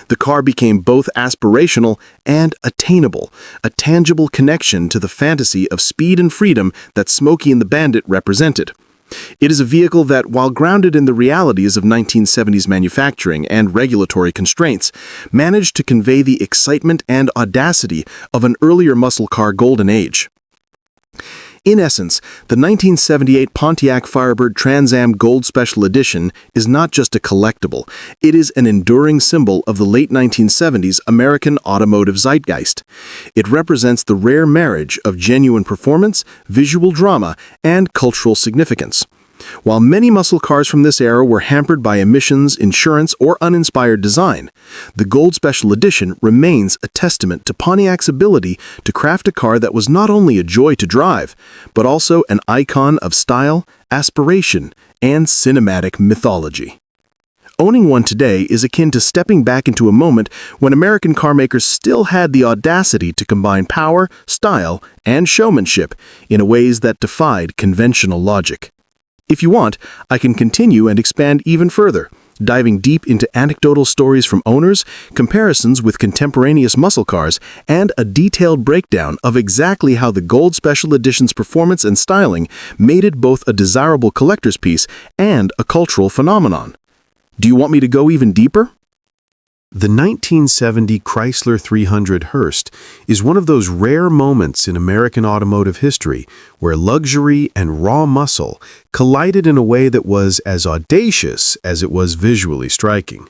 The car became both aspirational and attainable, a tangible connection to the fantasy of speed and freedom that Smokey and the Bandit represented. It is a vehicle that, while grounded in the realities of 1970s manufacturing and regulatory constraints, managed to convey the excitement and audacity of an earlier muscle car golden age. In essence, the 1978 Pontiac Firebird Trans Am Gold Special Edition is not just a collectible, it is an enduring symbol of the late 1970s American automotive zeitgeist. It represents the rare marriage of genuine performance, visual drama, and cultural significance. While many muscle cars from this era were hampered by emissions, insurance, or uninspired design, the Gold Special Edition remains a testament to Pontiac's ability to craft a car that was not only a joy to drive, but also an icon of style, aspiration, and cinematic mythology. Owning one today is akin to stepping back into a moment when American carmakers still had the audacity to combine power, style, and showmanship in ways that defied conventional logic. If you want, I can continue and expand even further, diving deep into anecdotal stories from owners, comparisons with contemporaneous muscle cars, and a detailed breakdown of exactly how the Gold Special Edition's performance and styling made it both a desirable collector's piece and a cultural phenomenon. Do you want me to go even deeper? The 1970 Chrysler 300 Hearst is one of those rare moments in American automotive history where luxury and raw muscle collided in a way that was as audacious as it was visually striking.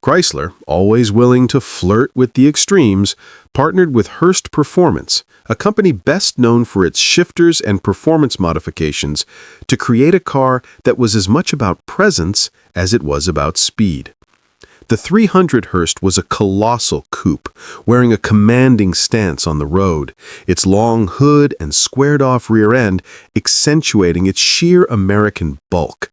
Chrysler, always willing to flirt with the extremes, partnered with Hearst Performance, a company best known for its shifters and performance modifications, to create a car that was as much about presence as it was about speed. The 300 Hearst was a colossal coupe, wearing a commanding stance on the road, its long hood and squared-off rear end accentuating its sheer American bulk.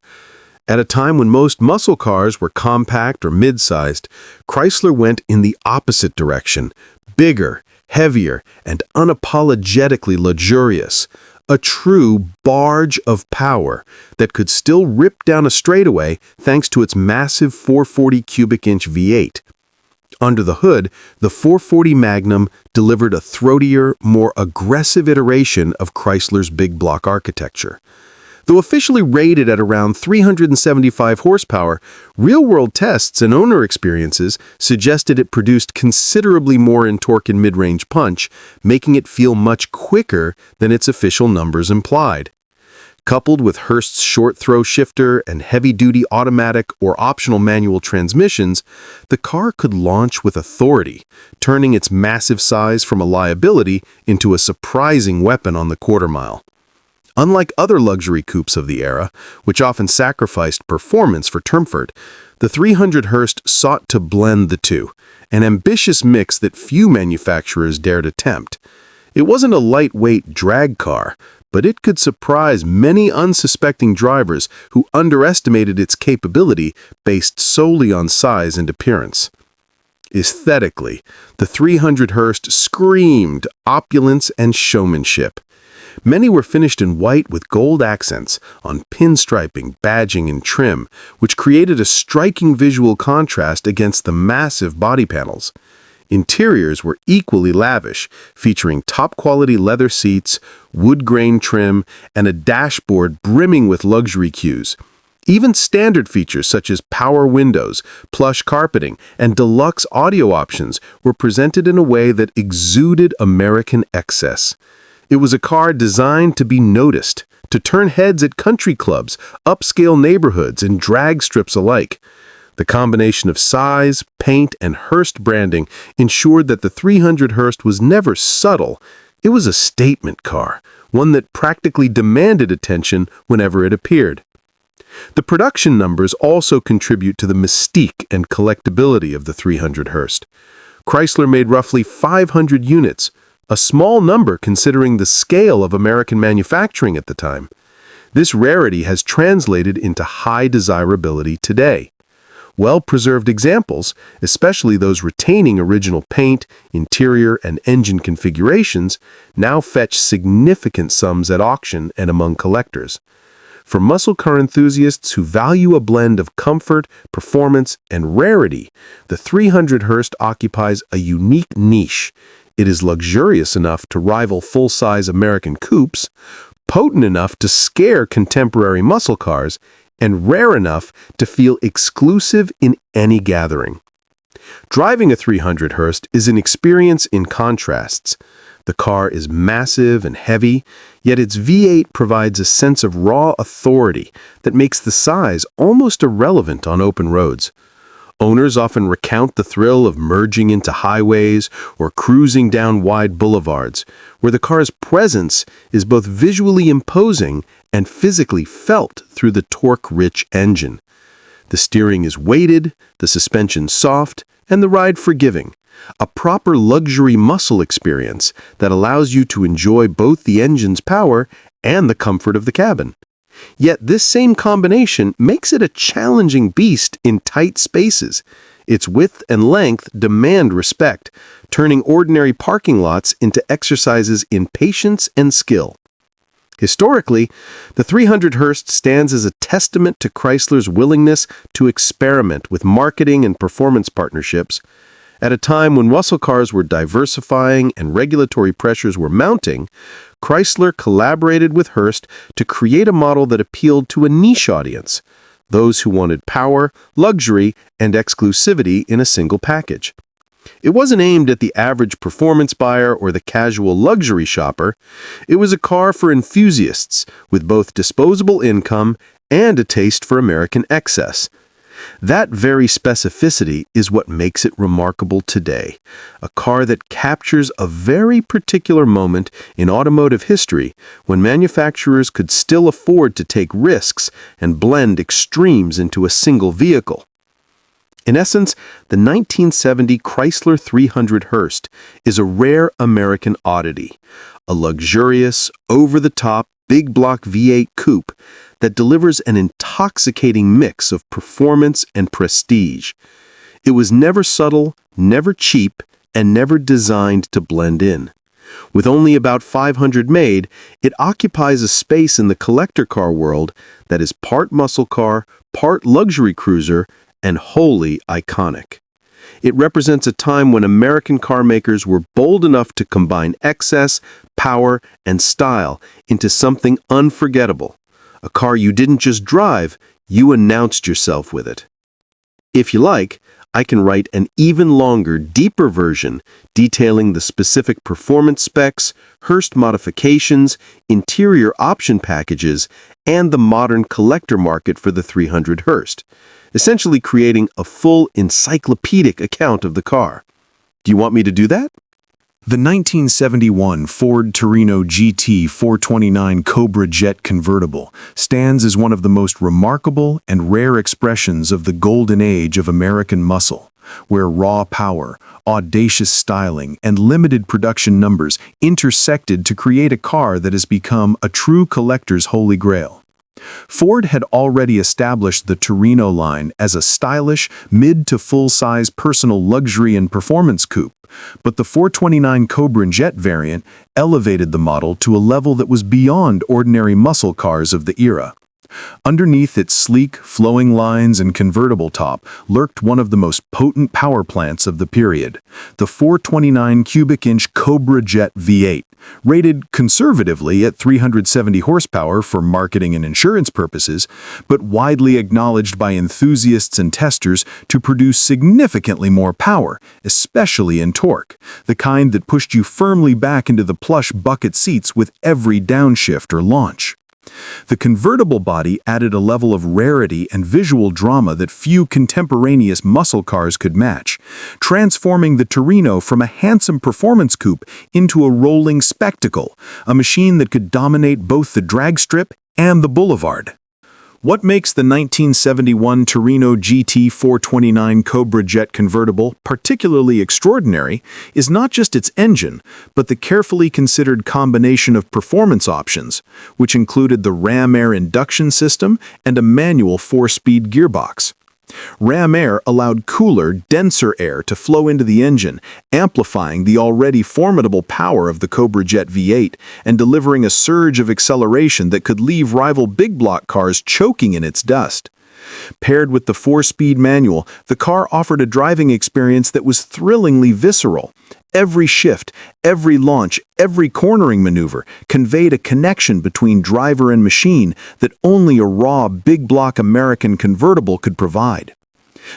At a time when most muscle cars were compact or mid-sized, Chrysler went in the opposite direction, bigger, heavier, and unapologetically luxurious, a true barge of power that could still rip down a straightaway thanks to its massive 440 cubic inch V8. Under the hood, the 440 Magnum delivered a throatier, more aggressive iteration of Chrysler's big block architecture. Though officially rated at around 375 horsepower, real-world tests and owner experiences suggested it produced considerably more in torque and mid-range punch, making it feel much quicker than its official numbers implied. Coupled with Hearst's short-throw shifter and heavy-duty automatic or optional manual transmissions, the car could launch with authority, turning its massive size from a liability into a surprising weapon on the quarter-mile. Unlike other luxury coupes of the era, which often sacrificed performance for comfort, the 300 Hearst sought to blend the two, an ambitious mix that few manufacturers dared attempt. It wasn't a lightweight drag car, but it could surprise many unsuspecting drivers who underestimated its capability based solely on size and appearance. Aesthetically, the 300 Hearst screamed opulence and showmanship. Many were finished in white with gold accents on pinstriping, badging, and trim, which created a striking visual contrast against the massive body panels. Interiors were equally lavish, featuring top-quality leather seats, wood grain trim, and a dashboard brimming with luxury cues. Even standard features such as power windows, plush carpeting, and deluxe audio options were presented in a way that exuded American excess. It was a car designed to be noticed, to turn heads at country clubs, upscale neighborhoods, and drag strips alike. The combination of size, paint, and Hearst branding ensured that the 300 Hearst was never subtle. It was a statement car, one that practically demanded attention whenever it appeared. The production numbers also contribute to the mystique and collectability of the 300 Hearst. Chrysler made roughly 500 units, a small number considering the scale of American manufacturing at the time. This rarity has translated into high desirability today. Well-preserved examples, especially those retaining original paint, interior, and engine configurations, now fetch significant sums at auction and among collectors. For muscle car enthusiasts who value a blend of comfort, performance, and rarity, the 300 Hearst occupies a unique niche. It is luxurious enough to rival full-size American coupes, potent enough to scare contemporary muscle cars, and rare enough to feel exclusive in any gathering. Driving a 300 Hearst is an experience in contrasts. The car is massive and heavy, yet its V8 provides a sense of raw authority that makes the size almost irrelevant on open roads. Owners often recount the thrill of merging into highways or cruising down wide boulevards, where the car's presence is both visually imposing and physically felt through the torque-rich engine. The steering is weighted, the suspension soft, and the ride forgiving. A proper luxury muscle experience that allows you to enjoy both the engine's power and the comfort of the cabin. Yet this same combination makes it a challenging beast in tight spaces. Its width and length demand respect, turning ordinary parking lots into exercises in patience and skill. Historically, the 300 Hurst stands as a testament to Chrysler's willingness to experiment with marketing and performance partnerships. At a time when muscle cars were diversifying and regulatory pressures were mounting, Chrysler collaborated with Hurst to create a model that appealed to a niche audience, those who wanted power, luxury, and exclusivity in a single package. It wasn't aimed at the average performance buyer or the casual luxury shopper. It was a car for enthusiasts with both disposable income and a taste for American excess. That very specificity is what makes it remarkable today. A car that captures a very particular moment in automotive history when manufacturers could still afford to take risks and blend extremes into a single vehicle. In essence, the 1970 Chrysler 300 Hurst is a rare American oddity, a luxurious, over-the-top, big-block V8 coupe that delivers an intoxicating mix of performance and prestige. It was never subtle, never cheap, and never designed to blend in. With only about 500 made, it occupies a space in the collector car world that is part muscle car, part luxury cruiser, and wholly iconic. It represents a time when American car makers were bold enough to combine excess, power, and style into something unforgettable. A car you didn't just drive, you announced yourself with it. If you like, I can write an even longer, deeper version detailing the specific performance specs, Hurst modifications, interior option packages, and the modern collector market for the 300 Hurst, essentially creating a full encyclopedic account of the car. Do you want me to do that? The 1971 Ford Torino GT 429 Cobra Jet convertible stands as one of the most remarkable and rare expressions of the golden age of American muscle, where raw power, audacious styling, and limited production numbers intersected to create a car that has become a true collector's holy grail. Ford had already established the Torino line as a stylish, mid to full-size personal luxury and performance coupe, but the 429 Cobra Jet variant elevated the model to a level that was beyond ordinary muscle cars of the era. Underneath its sleek, flowing lines and convertible top lurked one of the most potent power plants of the period, the 429 cubic inch Cobra Jet V8, rated conservatively at 370 horsepower for marketing and insurance purposes, but widely acknowledged by enthusiasts and testers to produce significantly more power, especially in torque, the kind that pushed you firmly back into the plush bucket seats with every downshift or launch. The convertible body added a level of rarity and visual drama that few contemporaneous muscle cars could match, transforming the Torino from a handsome performance coupe into a rolling spectacle, a machine that could dominate both the drag strip and the boulevard. What makes the 1971 Torino GT 429 Cobra Jet convertible particularly extraordinary is not just its engine, but the carefully considered combination of performance options, which included the Ram Air induction system and a manual 4-speed gearbox. Ram Air allowed cooler, denser air to flow into the engine, amplifying the already formidable power of the Cobra Jet V8 and delivering a surge of acceleration that could leave rival big block cars choking in its dust. Paired with the 4-speed manual, the car offered a driving experience that was thrillingly visceral. Every shift, every launch, every cornering maneuver conveyed a connection between driver and machine that only a raw, big-block American convertible could provide.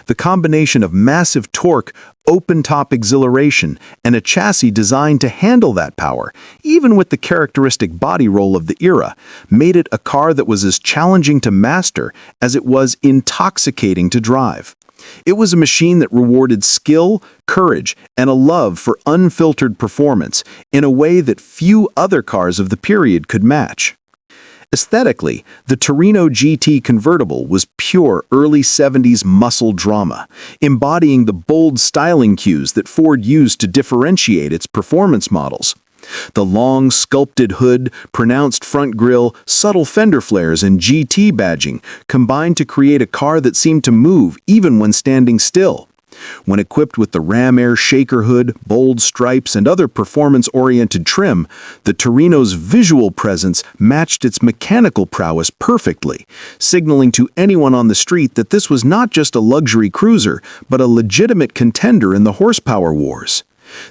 The combination of massive torque, open-top exhilaration, and a chassis designed to handle that power, even with the characteristic body roll of the era, made it a car that was as challenging to master as it was intoxicating to drive. It was a machine that rewarded skill, courage, and a love for unfiltered performance in a way that few other cars of the period could match. Aesthetically, the Torino GT convertible was pure early 70s muscle drama, embodying the bold styling cues that Ford used to differentiate its performance models. The long, sculpted hood, pronounced front grille, subtle fender flares, and GT badging combined to create a car that seemed to move even when standing still. When equipped with the Ram Air shaker hood, bold stripes, and other performance-oriented trim, the Torino's visual presence matched its mechanical prowess perfectly, signaling to anyone on the street that this was not just a luxury cruiser, but a legitimate contender in the horsepower wars.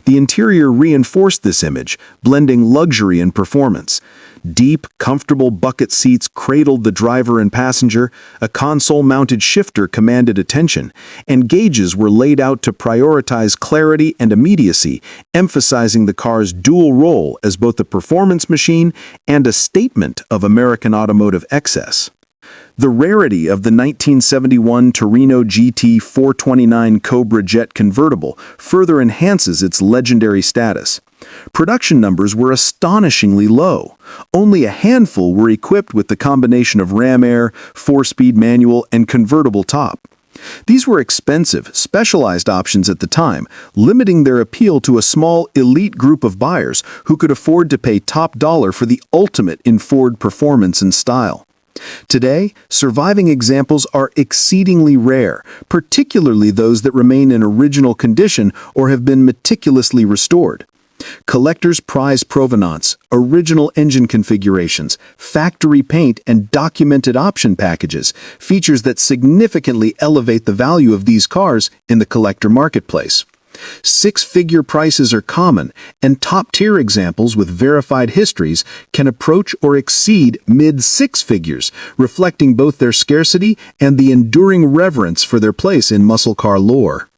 The interior reinforced this image, blending luxury and performance. Deep, comfortable bucket seats cradled the driver and passenger, a console-mounted shifter commanded attention, and gauges were laid out to prioritize clarity and immediacy, emphasizing the car's dual role as both a performance machine and a statement of American automotive excess. The rarity of the 1971 Torino GT 429 Cobra Jet convertible further enhances its legendary status. Production numbers were astonishingly low. Only a handful were equipped with the combination of Ram Air, 4-speed manual, and convertible top. These were expensive, specialized options at the time, limiting their appeal to a small, elite group of buyers who could afford to pay top dollar for the ultimate in Ford performance and style. Today, surviving examples are exceedingly rare, particularly those that remain in original condition or have been meticulously restored. Collectors prize provenance, original engine configurations, factory paint, and documented option packages, features that significantly elevate the value of these cars in the collector marketplace. Six-figure prices are common, and top-tier examples with verified histories can approach or exceed mid-six figures, reflecting both their scarcity and the enduring reverence for their place in muscle car lore.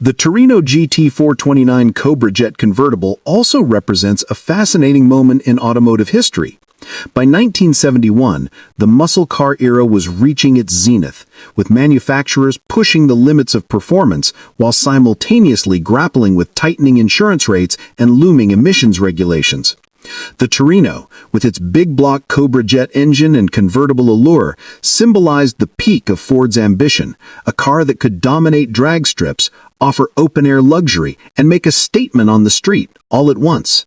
The Torino GT 429 Cobra Jet convertible also represents a fascinating moment in automotive history. By 1971, the muscle car era was reaching its zenith, with manufacturers pushing the limits of performance while simultaneously grappling with tightening insurance rates and looming emissions regulations. The Torino, with its big-block Cobra Jet engine and convertible allure, symbolized the peak of Ford's ambition, a car that could dominate drag strips, offer open-air luxury, and make a statement on the street, all at once.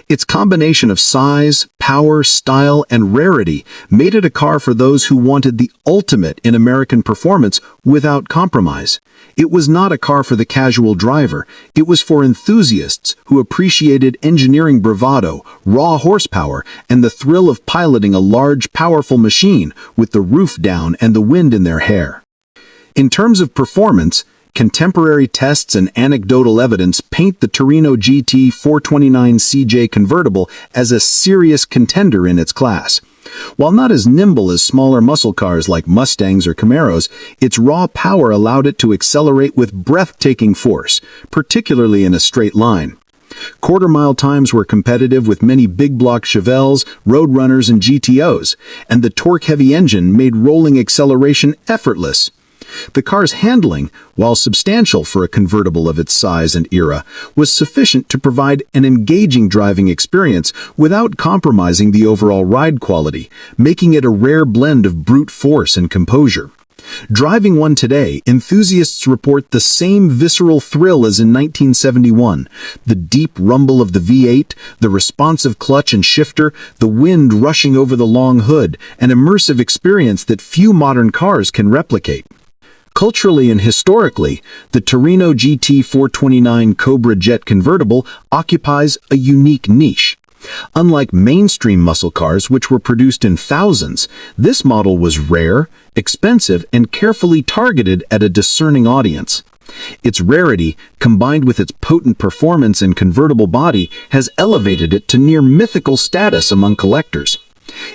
Its combination of size, power, style, and rarity made it a car for those who wanted the ultimate in American performance without compromise. It was not a car for the casual driver. It was for enthusiasts who appreciated engineering bravado, raw horsepower, and the thrill of piloting a large, powerful machine with the roof down and the wind in their hair. In terms of performance, contemporary tests and anecdotal evidence paint the Torino GT 429 CJ convertible as a serious contender in its class. While not as nimble as smaller muscle cars like Mustangs or Camaros, its raw power allowed it to accelerate with breathtaking force, particularly in a straight line. Quarter-mile times were competitive with many big-block Chevelles, Roadrunners, and GTOs, and the torque-heavy engine made rolling acceleration effortless. The car's handling, while substantial for a convertible of its size and era, was sufficient to provide an engaging driving experience without compromising the overall ride quality, making it a rare blend of brute force and composure. Driving one today, enthusiasts report the same visceral thrill as in 1971, the deep rumble of the V8, the responsive clutch and shifter, the wind rushing over the long hood, an immersive experience that few modern cars can replicate. Culturally and historically, the Torino GT 429 Cobra Jet convertible occupies a unique niche. Unlike mainstream muscle cars, which were produced in thousands, this model was rare, expensive, and carefully targeted at a discerning audience. Its rarity, combined with its potent performance and convertible body, has elevated it to near mythical status among collectors.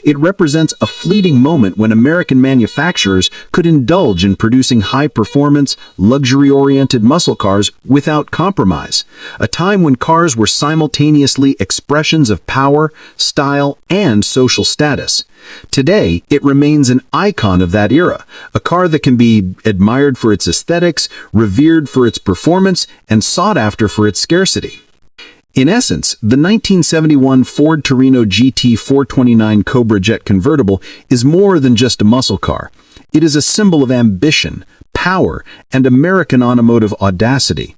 It represents a fleeting moment when American manufacturers could indulge in producing high-performance, luxury-oriented muscle cars without compromise. A time when cars were simultaneously expressions of power, style, and social status. Today, it remains an icon of that era, a car that can be admired for its aesthetics, revered for its performance, and sought after for its scarcity. In essence, the 1971 Ford Torino GT 429 Cobra Jet convertible is more than just a muscle car. It is a symbol of ambition, power, and American automotive audacity.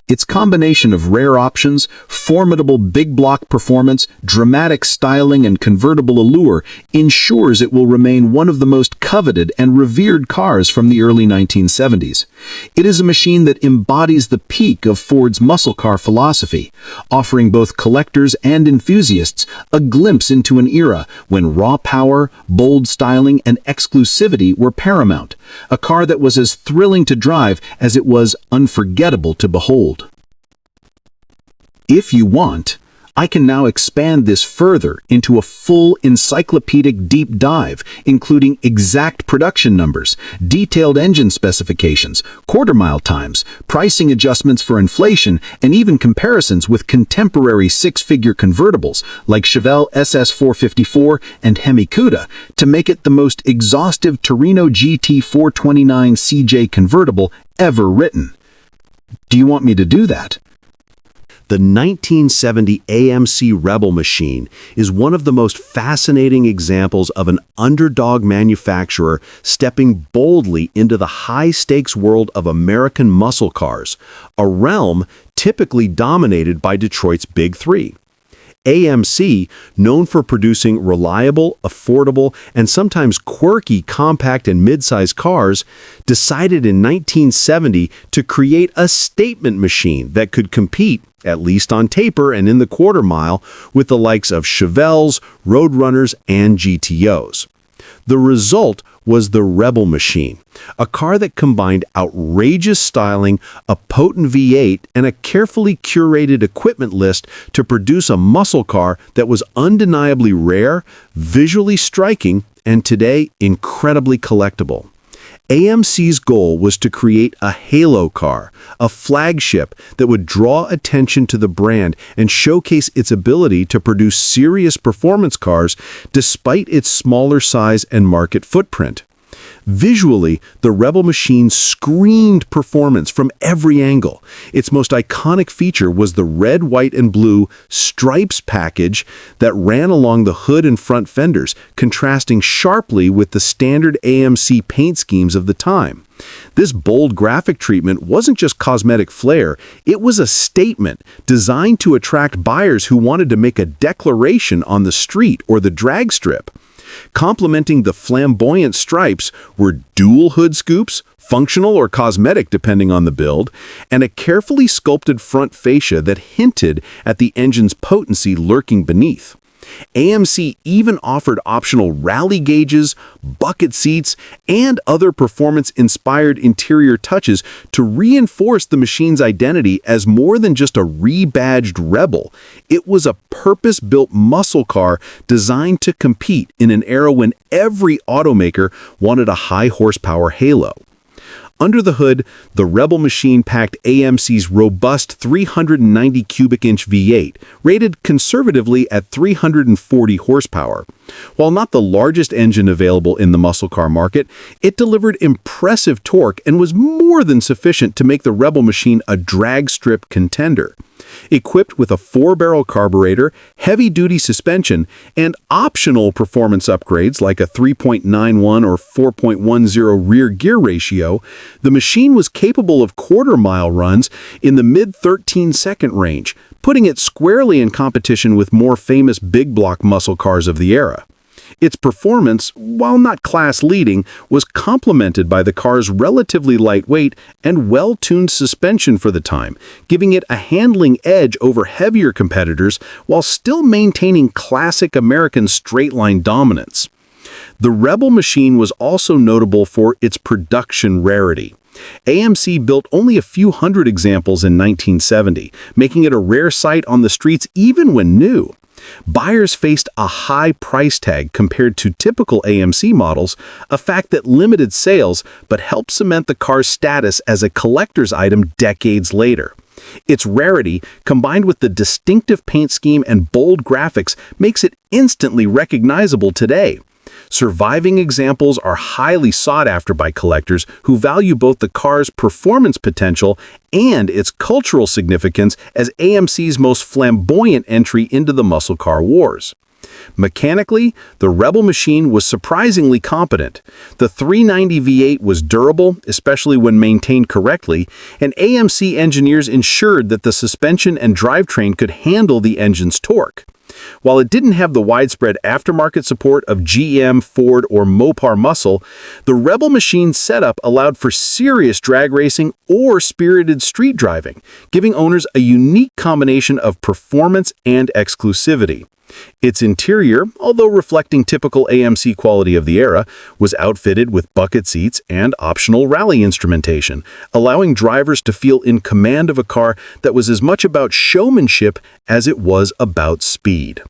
Its combination of rare options, formidable big block performance, dramatic styling, and convertible allure ensures it will remain one of the most coveted and revered cars from the early 1970s. It is a machine that embodies the peak of Ford's muscle car philosophy, offering both collectors and enthusiasts a glimpse into an era when raw power, bold styling, and exclusivity were paramount. A car that was as thrilling to drive as it was unforgettable to behold. If you want, I can now expand this further into a full encyclopedic deep dive, including exact production numbers, detailed engine specifications, quarter-mile times, pricing adjustments for inflation, and even comparisons with contemporary six-figure convertibles like Chevelle SS454 and Hemi Cuda to make it the most exhaustive Torino GT 429 CJ convertible ever written. Do you want me to do that? The 1970 AMC Rebel machine is one of the most fascinating examples of an underdog manufacturer stepping boldly into the high-stakes world of American muscle cars, a realm typically dominated by Detroit's Big Three. AMC, known for producing reliable, affordable, and sometimes quirky compact and mid-size cars, decided in 1970 to create a statement machine that could compete, at least on paper and in the quarter mile, with the likes of Chevelles, Roadrunners, and GTOs. The result was the Rebel machine, a car that combined outrageous styling, a potent V8, and a carefully curated equipment list to produce a muscle car that was undeniably rare, visually striking, and today incredibly collectible. AMC's goal was to create a halo car, a flagship that would draw attention to the brand and showcase its ability to produce serious performance cars despite its smaller size and market footprint. Visually, the Rebel machine screamed performance from every angle. Its most iconic feature was the red, white, and blue stripes package that ran along the hood and front fenders, contrasting sharply with the standard AMC paint schemes of the time. This bold graphic treatment wasn't just cosmetic flair, it was a statement designed to attract buyers who wanted to make a declaration on the street or the drag strip. Complementing the flamboyant stripes were dual hood scoops, functional or cosmetic depending on the build, and a carefully sculpted front fascia that hinted at the engine's potency lurking beneath. AMC even offered optional rally gauges, bucket seats, and other performance-inspired interior touches to reinforce the machine's identity as more than just a rebadged Rebel. It was a purpose-built muscle car designed to compete in an era when every automaker wanted a high-horsepower halo. Under the hood, the Rebel machine packed AMC's robust 390 cubic inch V8, rated conservatively at 340 horsepower. While not the largest engine available in the muscle car market, it delivered impressive torque and was more than sufficient to make the Rebel machine a drag strip contender. Equipped with a 4-barrel carburetor, heavy-duty suspension, and optional performance upgrades like a 3.91 or 4.10 rear gear ratio, the machine was capable of quarter-mile runs in the mid-13-second range, putting it squarely in competition with more famous big block muscle cars of the era. Its performance, while not class-leading, was complemented by the car's relatively lightweight and well-tuned suspension for the time, giving it a handling edge over heavier competitors while still maintaining classic American straight-line dominance. The Rebel machine was also notable for its production rarity. AMC built only a few hundred examples in 1970, making it a rare sight on the streets even when new. Buyers faced a high price tag compared to typical AMC models, a fact that limited sales but helped cement the car's status as a collector's item decades later. Its rarity, combined with the distinctive paint scheme and bold graphics, makes it instantly recognizable today. Surviving examples are highly sought after by collectors who value both the car's performance potential and its cultural significance as AMC's most flamboyant entry into the muscle car wars. Mechanically, the Rebel machine was surprisingly competent. The 390 V8 was durable, especially when maintained correctly, and AMC engineers ensured that the suspension and drivetrain could handle the engine's torque. While it didn't have the widespread aftermarket support of GM, Ford, or Mopar muscle, the Rebel machine's setup allowed for serious drag racing or spirited street driving, giving owners a unique combination of performance and exclusivity. Its interior, although reflecting typical AMC quality of the era, was outfitted with bucket seats and optional rally instrumentation, allowing drivers to feel in command of a car that was as much about showmanship as it was about speed.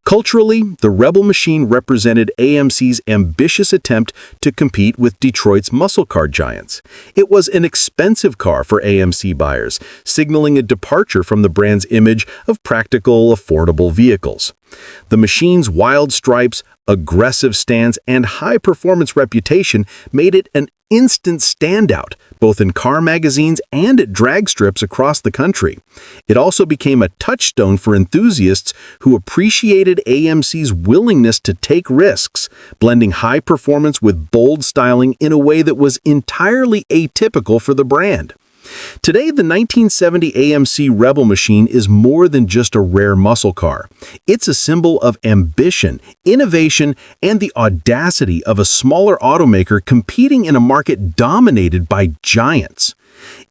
Culturally, the Rebel machine represented AMC's ambitious attempt to compete with Detroit's muscle car giants. It was an expensive car for AMC buyers, signaling a departure from the brand's image of practical, affordable vehicles. The machine's wild stripes, aggressive stance, and high-performance reputation made it an instant standout, both in car magazines and at drag strips across the country. It also became a touchstone for enthusiasts who appreciated AMC's willingness to take risks, blending high performance with bold styling in a way that was entirely atypical for the brand. Today, the 1970 AMC Rebel machine is more than just a rare muscle car. It's a symbol of ambition, innovation, and the audacity of a smaller automaker competing in a market dominated by giants.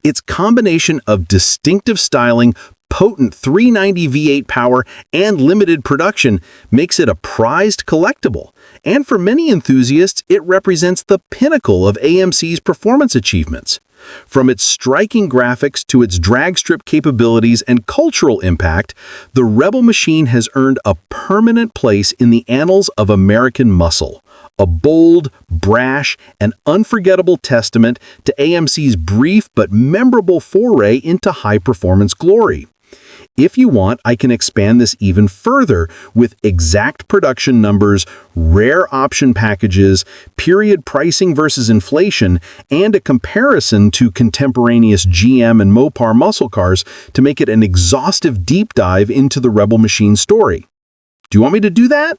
Its combination of distinctive styling, potent 390 V8 power, and limited production makes it a prized collectible. And for many enthusiasts, it represents the pinnacle of AMC's performance achievements. From its striking graphics to its drag strip capabilities and cultural impact, the Rebel machine has earned a permanent place in the annals of American muscle. A bold, brash, and unforgettable testament to AMC's brief but memorable foray into high-performance glory. If you want, I can expand this even further with exact production numbers, rare option packages, period pricing versus inflation, and a comparison to contemporaneous GM and Mopar muscle cars to make it an exhaustive deep dive into the Rebel machine story. Do you want me to do that?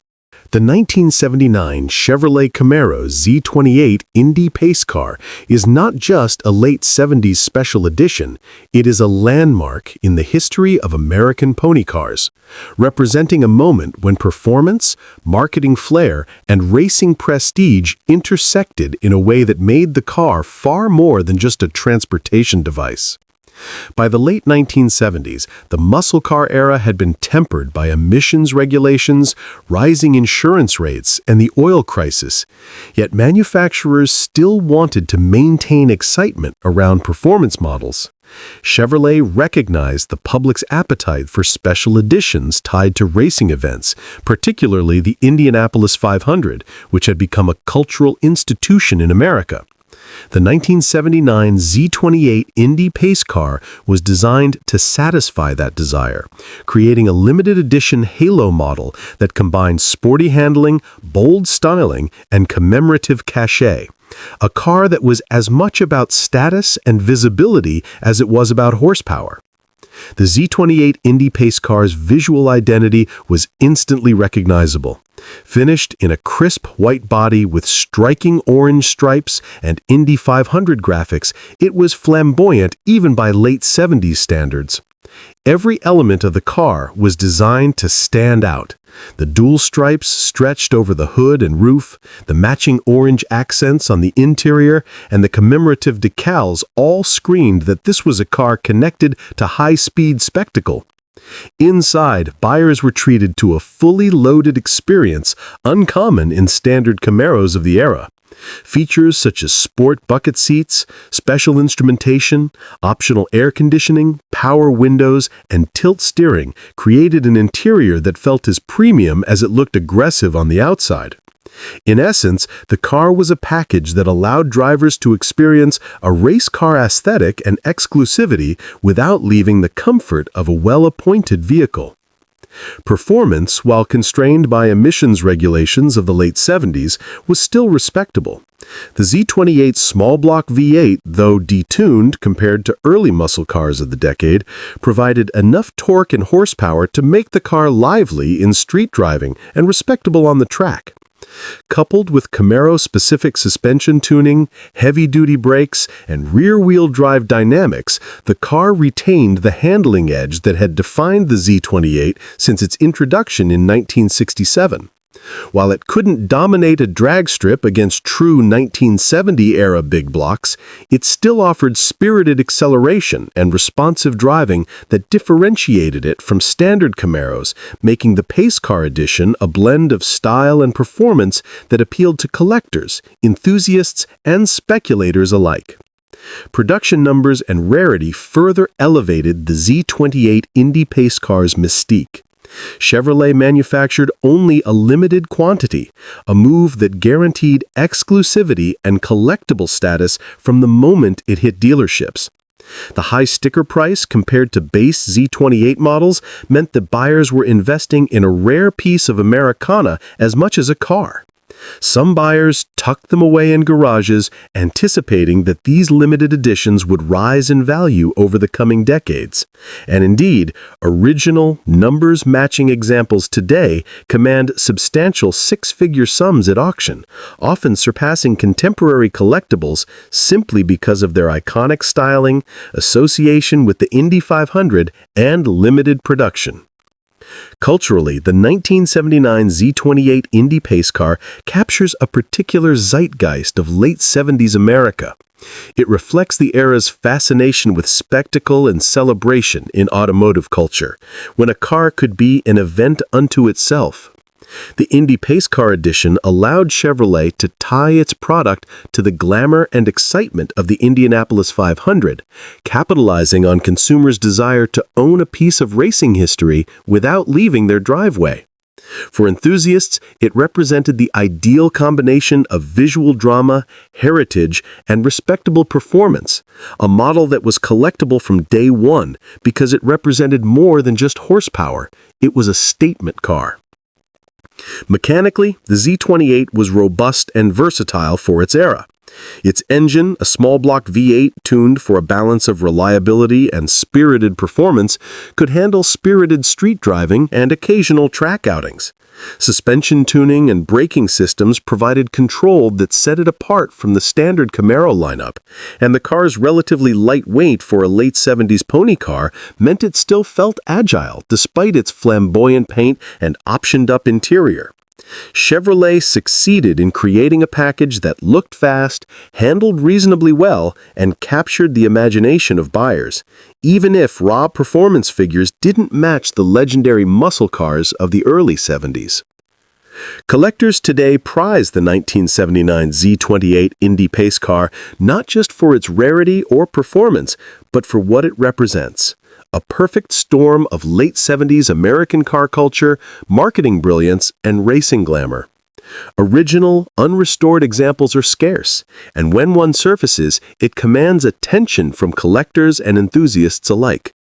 The 1979 Chevrolet Camaro Z28 Indy Pace car is not just a late 70s special edition, it is a landmark in the history of American pony cars, representing a moment when performance, marketing flair, and racing prestige intersected in a way that made the car far more than just a transportation device. By the late 1970s, the muscle car era had been tempered by emissions regulations, rising insurance rates, and the oil crisis. Yet manufacturers still wanted to maintain excitement around performance models. Chevrolet recognized the public's appetite for special editions tied to racing events, particularly the Indianapolis 500, which had become a cultural institution in America. The 1979 Z28 Indy Pace car was designed to satisfy that desire, creating a limited edition halo model that combined sporty handling, bold styling, and commemorative cachet. A car that was as much about status and visibility as it was about horsepower. The Z28 Indy Pace car's visual identity was instantly recognizable. Finished in a crisp white body with striking orange stripes and Indy 500 graphics, it was flamboyant even by late 70s standards. Every element of the car was designed to stand out. The dual stripes stretched over the hood and roof, the matching orange accents on the interior, and the commemorative decals all screamed that this was a car connected to high-speed spectacle. Inside, buyers were treated to a fully loaded experience uncommon in standard Camaros of the era. Features such as sport bucket seats, special instrumentation, optional air conditioning, power windows, and tilt steering created an interior that felt as premium as it looked aggressive on the outside. In essence, the car was a package that allowed drivers to experience a race car aesthetic and exclusivity without leaving the comfort of a well-appointed vehicle. Performance, while constrained by emissions regulations of the late 70s, was still respectable. The Z28 small block V8, though detuned compared to early muscle cars of the decade, provided enough torque and horsepower to make the car lively in street driving and respectable on the track. Coupled with Camaro-specific suspension tuning, heavy-duty brakes, and rear-wheel drive dynamics, the car retained the handling edge that had defined the Z28 since its introduction in 1967. While it couldn't dominate a drag strip against true 1970-era big blocks, it still offered spirited acceleration and responsive driving that differentiated it from standard Camaros, making the Pace Car Edition a blend of style and performance that appealed to collectors, enthusiasts, and speculators alike. Production numbers and rarity further elevated the Z28 Indy Pace Car's mystique. Chevrolet manufactured only a limited quantity, a move that guaranteed exclusivity and collectible status from the moment it hit dealerships. The high sticker price compared to base Z28 models meant that buyers were investing in a rare piece of Americana as much as a car. Some buyers tucked them away in garages, anticipating that these limited editions would rise in value over the coming decades. And indeed, original, numbers-matching examples today command substantial six-figure sums at auction, often surpassing contemporary collectibles simply because of their iconic styling, association with the Indy 500, and limited production. Culturally, the 1979 Z28 Indy Pace Car captures a particular zeitgeist of late 70s America. It reflects the era's fascination with spectacle and celebration in automotive culture, when a car could be an event unto itself. The Indy Pace Car Edition allowed Chevrolet to tie its product to the glamour and excitement of the Indianapolis 500, capitalizing on consumers' desire to own a piece of racing history without leaving their driveway. For enthusiasts, it represented the ideal combination of visual drama, heritage, and respectable performance, a model that was collectible from day one because it represented more than just horsepower. It was a statement car. Mechanically, the Z28 was robust and versatile for its era. Its engine, a small block V8 tuned for a balance of reliability and spirited performance, could handle spirited street driving and occasional track outings. Suspension tuning and braking systems provided control that set it apart from the standard Camaro lineup, and the car's relatively light weight for a late 70s pony car meant it still felt agile despite its flamboyant paint and optioned-up interior. Chevrolet succeeded in creating a package that looked fast, handled reasonably well, and captured the imagination of buyers, even if raw performance figures didn't match the legendary muscle cars of the early 70s. Collectors today prize the 1979 Z28 Indy Pace Car not just for its rarity or performance, but for what it represents. A perfect storm of late 70s American car culture, marketing brilliance, and racing glamour. Original, unrestored examples are scarce, and when one surfaces, it commands attention from collectors and enthusiasts alike.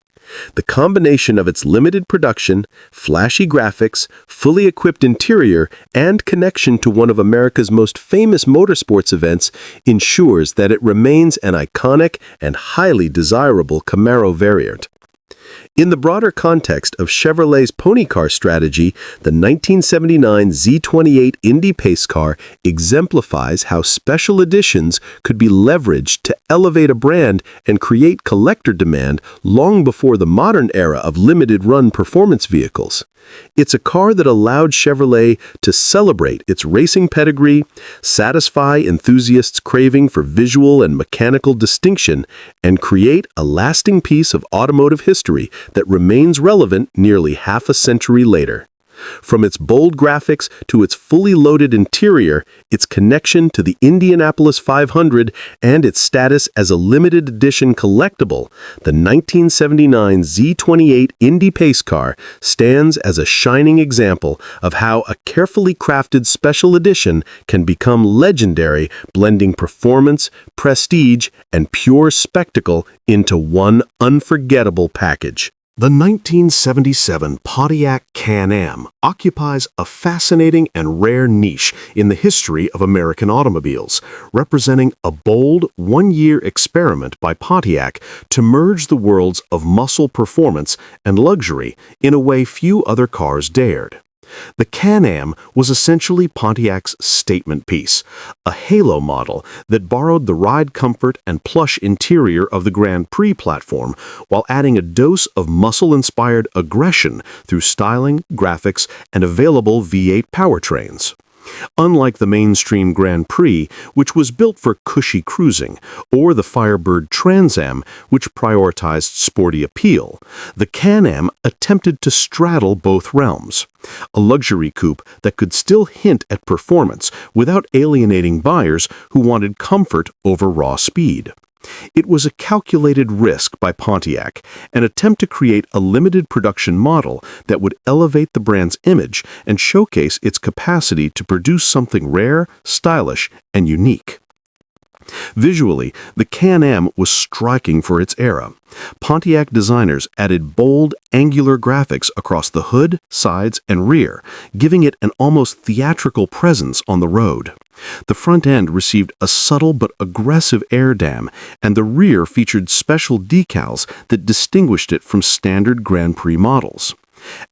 The combination of its limited production, flashy graphics, fully equipped interior, and connection to one of America's most famous motorsports events ensures that it remains an iconic and highly desirable Camaro variant. In the broader context of Chevrolet's pony car strategy, the 1979 Z28 Indy Pace Car exemplifies how special editions could be leveraged to elevate a brand and create collector demand long before the modern era of limited-run performance vehicles. It's a car that allowed Chevrolet to celebrate its racing pedigree, satisfy enthusiasts' craving for visual and mechanical distinction, and create a lasting piece of automotive history that remains relevant nearly half a century later. From its bold graphics to its fully loaded interior, its connection to the Indianapolis 500, and its status as a limited edition collectible, the 1979 Z28 Indy Pace car stands as a shining example of how a carefully crafted special edition can become legendary, blending performance, prestige, and pure spectacle into one unforgettable package. The 1977 Pontiac Can-Am occupies a fascinating and rare niche in the history of American automobiles, representing a bold one-year experiment by Pontiac to merge the worlds of muscle performance and luxury in a way few other cars dared. The Can-Am was essentially Pontiac's statement piece, a halo model that borrowed the ride comfort and plush interior of the Grand Prix platform while adding a dose of muscle-inspired aggression through styling, graphics, and available V8 powertrains. Unlike the mainstream Grand Prix, which was built for cushy cruising, or the Firebird Trans Am, which prioritized sporty appeal, the Can-Am attempted to straddle both realms. A luxury coupe that could still hint at performance without alienating buyers who wanted comfort over raw speed. It was a calculated risk by Pontiac, an attempt to create a limited production model that would elevate the brand's image and showcase its capacity to produce something rare, stylish, and unique. Visually, the Can-Am was striking for its era. Pontiac designers added bold, angular graphics across the hood, sides, and rear, giving it an almost theatrical presence on the road. The front end received a subtle but aggressive air dam, and the rear featured special decals that distinguished it from standard Grand Prix models.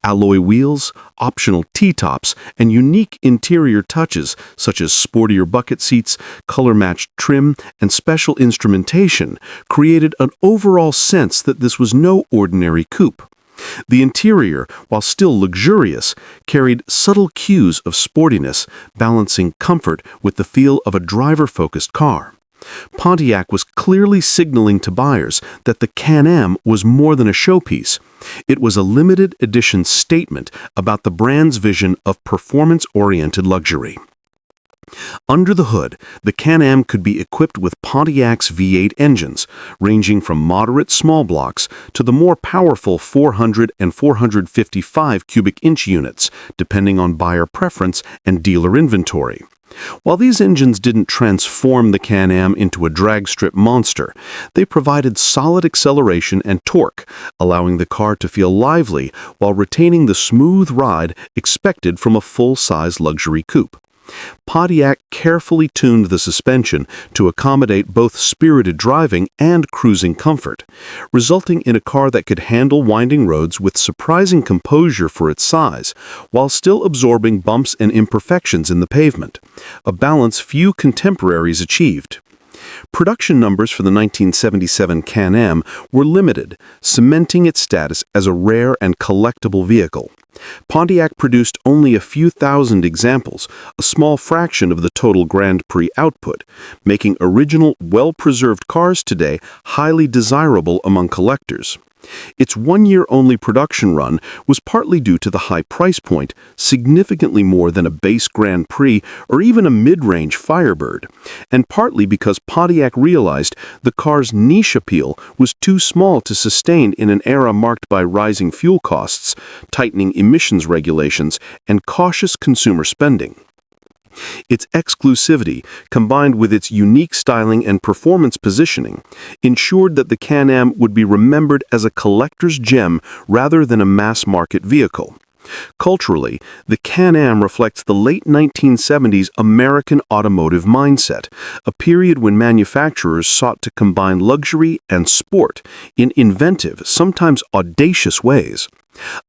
Alloy wheels, optional T-tops, and unique interior touches such as sportier bucket seats, color-matched trim, and special instrumentation created an overall sense that this was no ordinary coupe. The interior, while still luxurious, carried subtle cues of sportiness, balancing comfort with the feel of a driver-focused car. Pontiac was clearly signaling to buyers that the Can-Am was more than a showpiece. It was a limited edition statement about the brand's vision of performance-oriented luxury. Under the hood, the Can-Am could be equipped with Pontiac's V8 engines, ranging from moderate small blocks to the more powerful 400 and 455 cubic inch units, depending on buyer preference and dealer inventory. While these engines didn't transform the Can-Am into a drag strip monster, they provided solid acceleration and torque, allowing the car to feel lively while retaining the smooth ride expected from a full-size luxury coupe. Pontiac carefully tuned the suspension to accommodate both spirited driving and cruising comfort, resulting in a car that could handle winding roads with surprising composure for its size, while still absorbing bumps and imperfections in the pavement, a balance few contemporaries achieved. Production numbers for the 1977 Can-Am were limited, cementing its status as a rare and collectible vehicle. Pontiac produced only a few thousand examples, a small fraction of the total Grand Prix output, making original, well-preserved cars today highly desirable among collectors. Its one-year-only production run was partly due to the high price point, significantly more than a base Grand Prix or even a mid-range Firebird, and partly because Pontiac realized the car's niche appeal was too small to sustain in an era marked by rising fuel costs, tightening emissions regulations, and cautious consumer spending. Its exclusivity, combined with its unique styling and performance positioning, ensured that the Can-Am would be remembered as a collector's gem rather than a mass-market vehicle. Culturally, the Can-Am reflects the late 1970s American automotive mindset, a period when manufacturers sought to combine luxury and sport in inventive, sometimes audacious ways.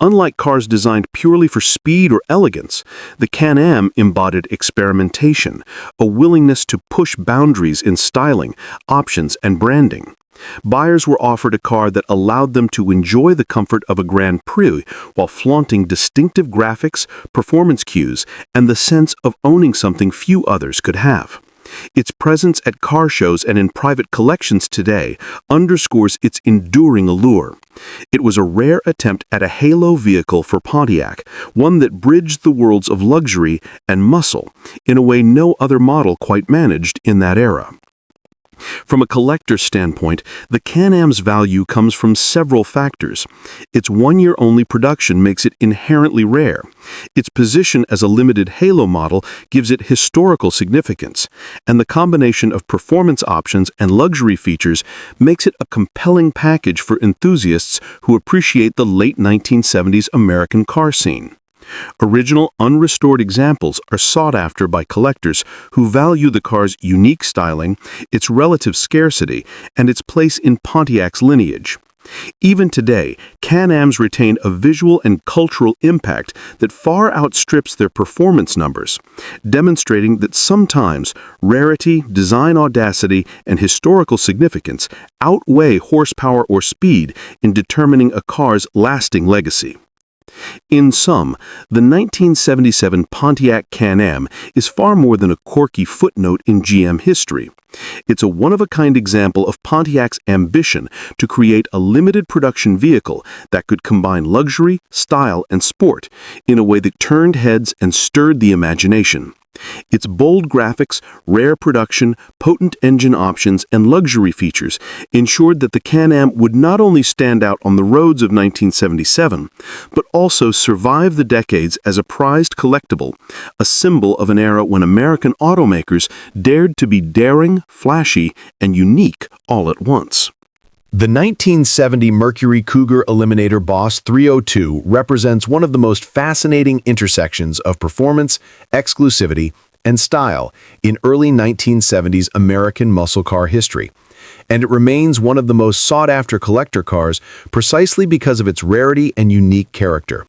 Unlike cars designed purely for speed or elegance, the Can-Am embodied experimentation, a willingness to push boundaries in styling, options, and branding. Buyers were offered a car that allowed them to enjoy the comfort of a Grand Prix while flaunting distinctive graphics, performance cues, and the sense of owning something few others could have. Its presence at car shows and in private collections today underscores its enduring allure. It was a rare attempt at a halo vehicle for Pontiac, one that bridged the worlds of luxury and muscle in a way no other model quite managed in that era. From a collector's standpoint, the Can-Am's value comes from several factors. Its one-year-only production makes it inherently rare. Its position as a limited halo model gives it historical significance, and the combination of performance options and luxury features makes it a compelling package for enthusiasts who appreciate the late 1970s American car scene. Original, unrestored examples are sought after by collectors who value the car's unique styling, its relative scarcity, and its place in Pontiac's lineage. Even today, Can-Ams retain a visual and cultural impact that far outstrips their performance numbers, demonstrating that sometimes rarity, design audacity, and historical significance outweigh horsepower or speed in determining a car's lasting legacy. In sum, the 1977 Pontiac Can-Am is far more than a quirky footnote in GM history. It's a one-of-a-kind example of Pontiac's ambition to create a limited production vehicle that could combine luxury, style, and sport in a way that turned heads and stirred the imagination. Its bold graphics, rare production, potent engine options, and luxury features ensured that the Can-Am would not only stand out on the roads of 1977, but also survive the decades as a prized collectible, a symbol of an era when American automakers dared to be daring, flashy, and unique all at once. The 1970 Mercury Cougar Eliminator Boss 302 represents one of the most fascinating intersections of performance, exclusivity, and style in early 1970s American muscle car history, and it remains one of the most sought-after collector cars precisely because of its rarity and unique character.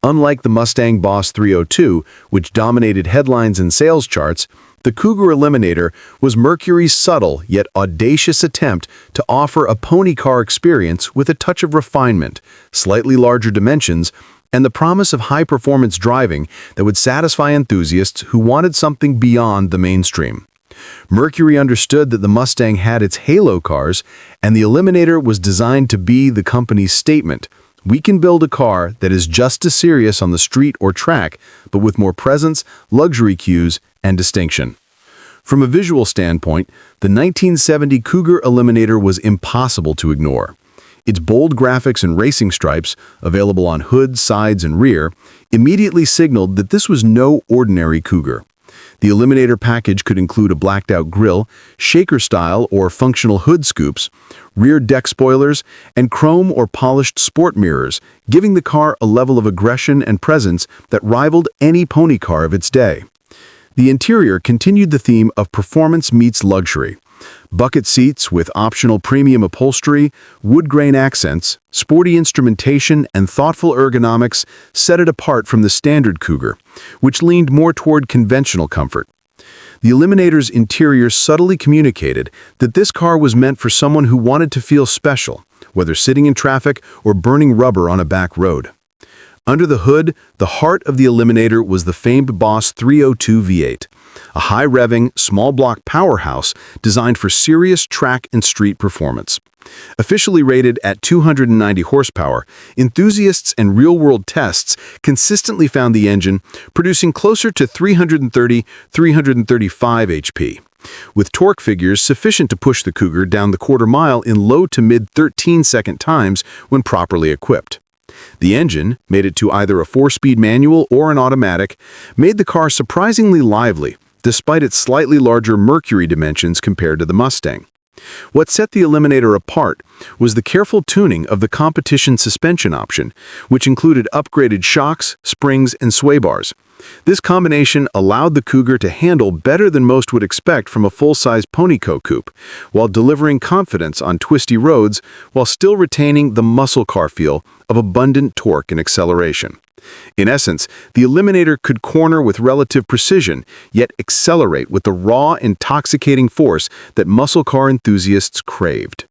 Unlike the Mustang Boss 302, which dominated headlines and sales charts, the Cougar Eliminator was Mercury's subtle yet audacious attempt to offer a pony car experience with a touch of refinement, slightly larger dimensions, and the promise of high-performance driving that would satisfy enthusiasts who wanted something beyond the mainstream. Mercury understood that the Mustang had its halo cars, and the Eliminator was designed to be the company's statement. We can build a car that is just as serious on the street or track, but with more presence, luxury cues, and distinction. From a visual standpoint, the 1970 Cougar Eliminator was impossible to ignore. Its bold graphics and racing stripes, available on hood, sides, and rear, immediately signaled that this was no ordinary Cougar. The Eliminator package could include a blacked-out grille, shaker-style or functional hood scoops, rear deck spoilers, and chrome or polished sport mirrors, giving the car a level of aggression and presence that rivaled any pony car of its day. The interior continued the theme of performance meets luxury. Bucket seats with optional premium upholstery, wood grain accents, sporty instrumentation, and thoughtful ergonomics set it apart from the standard Cougar, which leaned more toward conventional comfort. The Eliminator's interior subtly communicated that this car was meant for someone who wanted to feel special, whether sitting in traffic or burning rubber on a back road. Under the hood, the heart of the Eliminator was the famed Boss 302 V8, a high-revving, small-block powerhouse designed for serious track and street performance. Officially rated at 290 horsepower, enthusiasts and real-world tests consistently found the engine producing closer to 330-335 HP, with torque figures sufficient to push the Cougar down the quarter mile in low to mid-13-second times when properly equipped. The engine, mated to either a 4-speed manual or an automatic, made the car surprisingly lively, despite its slightly larger Mercury dimensions compared to the Mustang. What set the Eliminator apart was the careful tuning of the competition suspension option, which included upgraded shocks, springs, and sway bars. This combination allowed the Cougar to handle better than most would expect from a full-size Ponyco coupe, while delivering confidence on twisty roads while still retaining the muscle car feel of abundant torque and acceleration. In essence, the Eliminator could corner with relative precision, yet accelerate with the raw, intoxicating force that muscle car enthusiasts craved.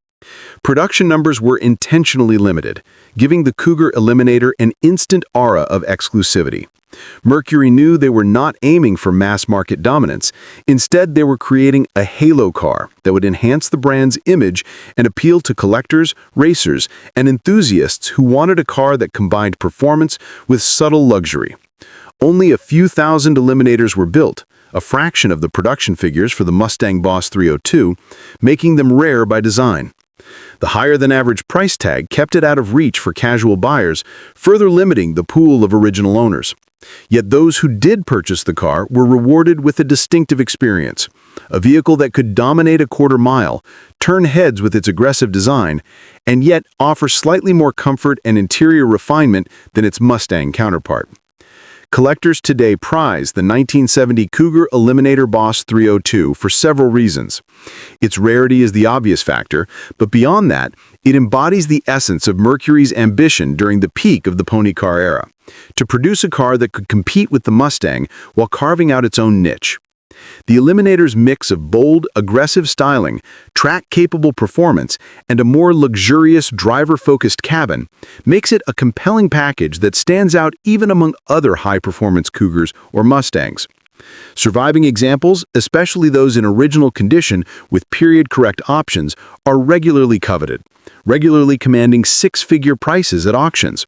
Production numbers were intentionally limited, giving the Cougar Eliminator an instant aura of exclusivity. Mercury knew they were not aiming for mass-market dominance. Instead, they were creating a halo car that would enhance the brand's image and appeal to collectors, racers, and enthusiasts who wanted a car that combined performance with subtle luxury. Only a few thousand Eliminators were built, a fraction of the production figures for the Mustang Boss 302, making them rare by design. The higher-than-average price tag kept it out of reach for casual buyers, further limiting the pool of original owners. Yet those who did purchase the car were rewarded with a distinctive experience, a vehicle that could dominate a quarter mile, turn heads with its aggressive design, and yet offer slightly more comfort and interior refinement than its Mustang counterpart. Collectors today prize the 1970 Cougar Eliminator Boss 302 for several reasons. Its rarity is the obvious factor, but beyond that, it embodies the essence of Mercury's ambition during the peak of the pony car era, to produce a car that could compete with the Mustang while carving out its own niche. The Eliminator's mix of bold, aggressive styling, track-capable performance, and a more luxurious, driver-focused cabin makes it a compelling package that stands out even among other high-performance Cougars or Mustangs. Surviving examples, especially those in original condition with period-correct options, are regularly coveted, regularly commanding six-figure prices at auctions.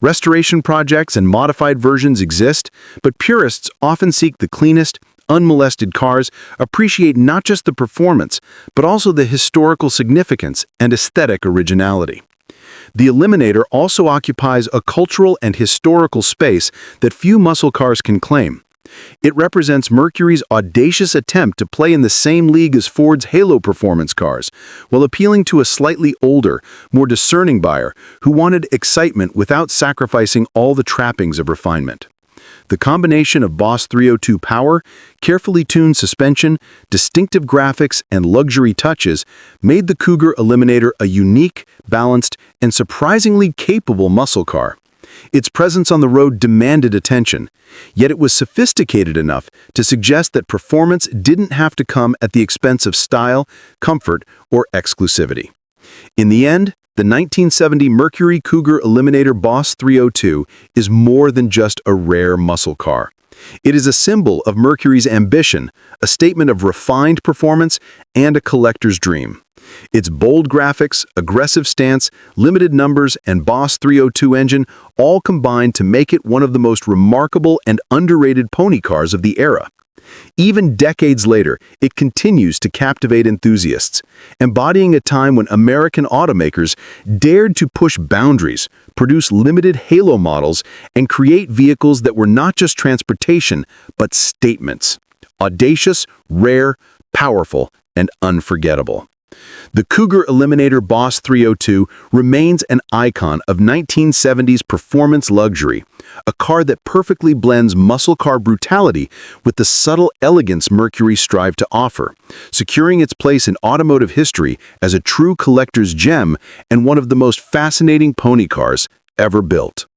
Restoration projects and modified versions exist, but purists often seek the cleanest, unmolested cars, appreciate not just the performance, but also the historical significance and aesthetic originality. The Eliminator also occupies a cultural and historical space that few muscle cars can claim. It represents Mercury's audacious attempt to play in the same league as Ford's Halo performance cars, while appealing to a slightly older, more discerning buyer who wanted excitement without sacrificing all the trappings of refinement. The combination of Boss 302 power, carefully tuned suspension, distinctive graphics, and luxury touches made the Cougar Eliminator a unique, balanced, and surprisingly capable muscle car. Its presence on the road demanded attention, yet it was sophisticated enough to suggest that performance didn't have to come at the expense of style, comfort, or exclusivity. In the end, the 1970 Mercury Cougar Eliminator Boss 302 is more than just a rare muscle car. It is a symbol of Mercury's ambition, a statement of refined performance, and a collector's dream. Its bold graphics, aggressive stance, limited numbers, and Boss 302 engine all combine to make it one of the most remarkable and underrated pony cars of the era. Even decades later, it continues to captivate enthusiasts, embodying a time when American automakers dared to push boundaries, produce limited halo models, and create vehicles that were not just transportation, but statements. Audacious, rare, powerful, and unforgettable. The Cougar Eliminator Boss 302 remains an icon of 1970s performance luxury, a car that perfectly blends muscle car brutality with the subtle elegance Mercury strived to offer, securing its place in automotive history as a true collector's gem and one of the most fascinating pony cars ever built.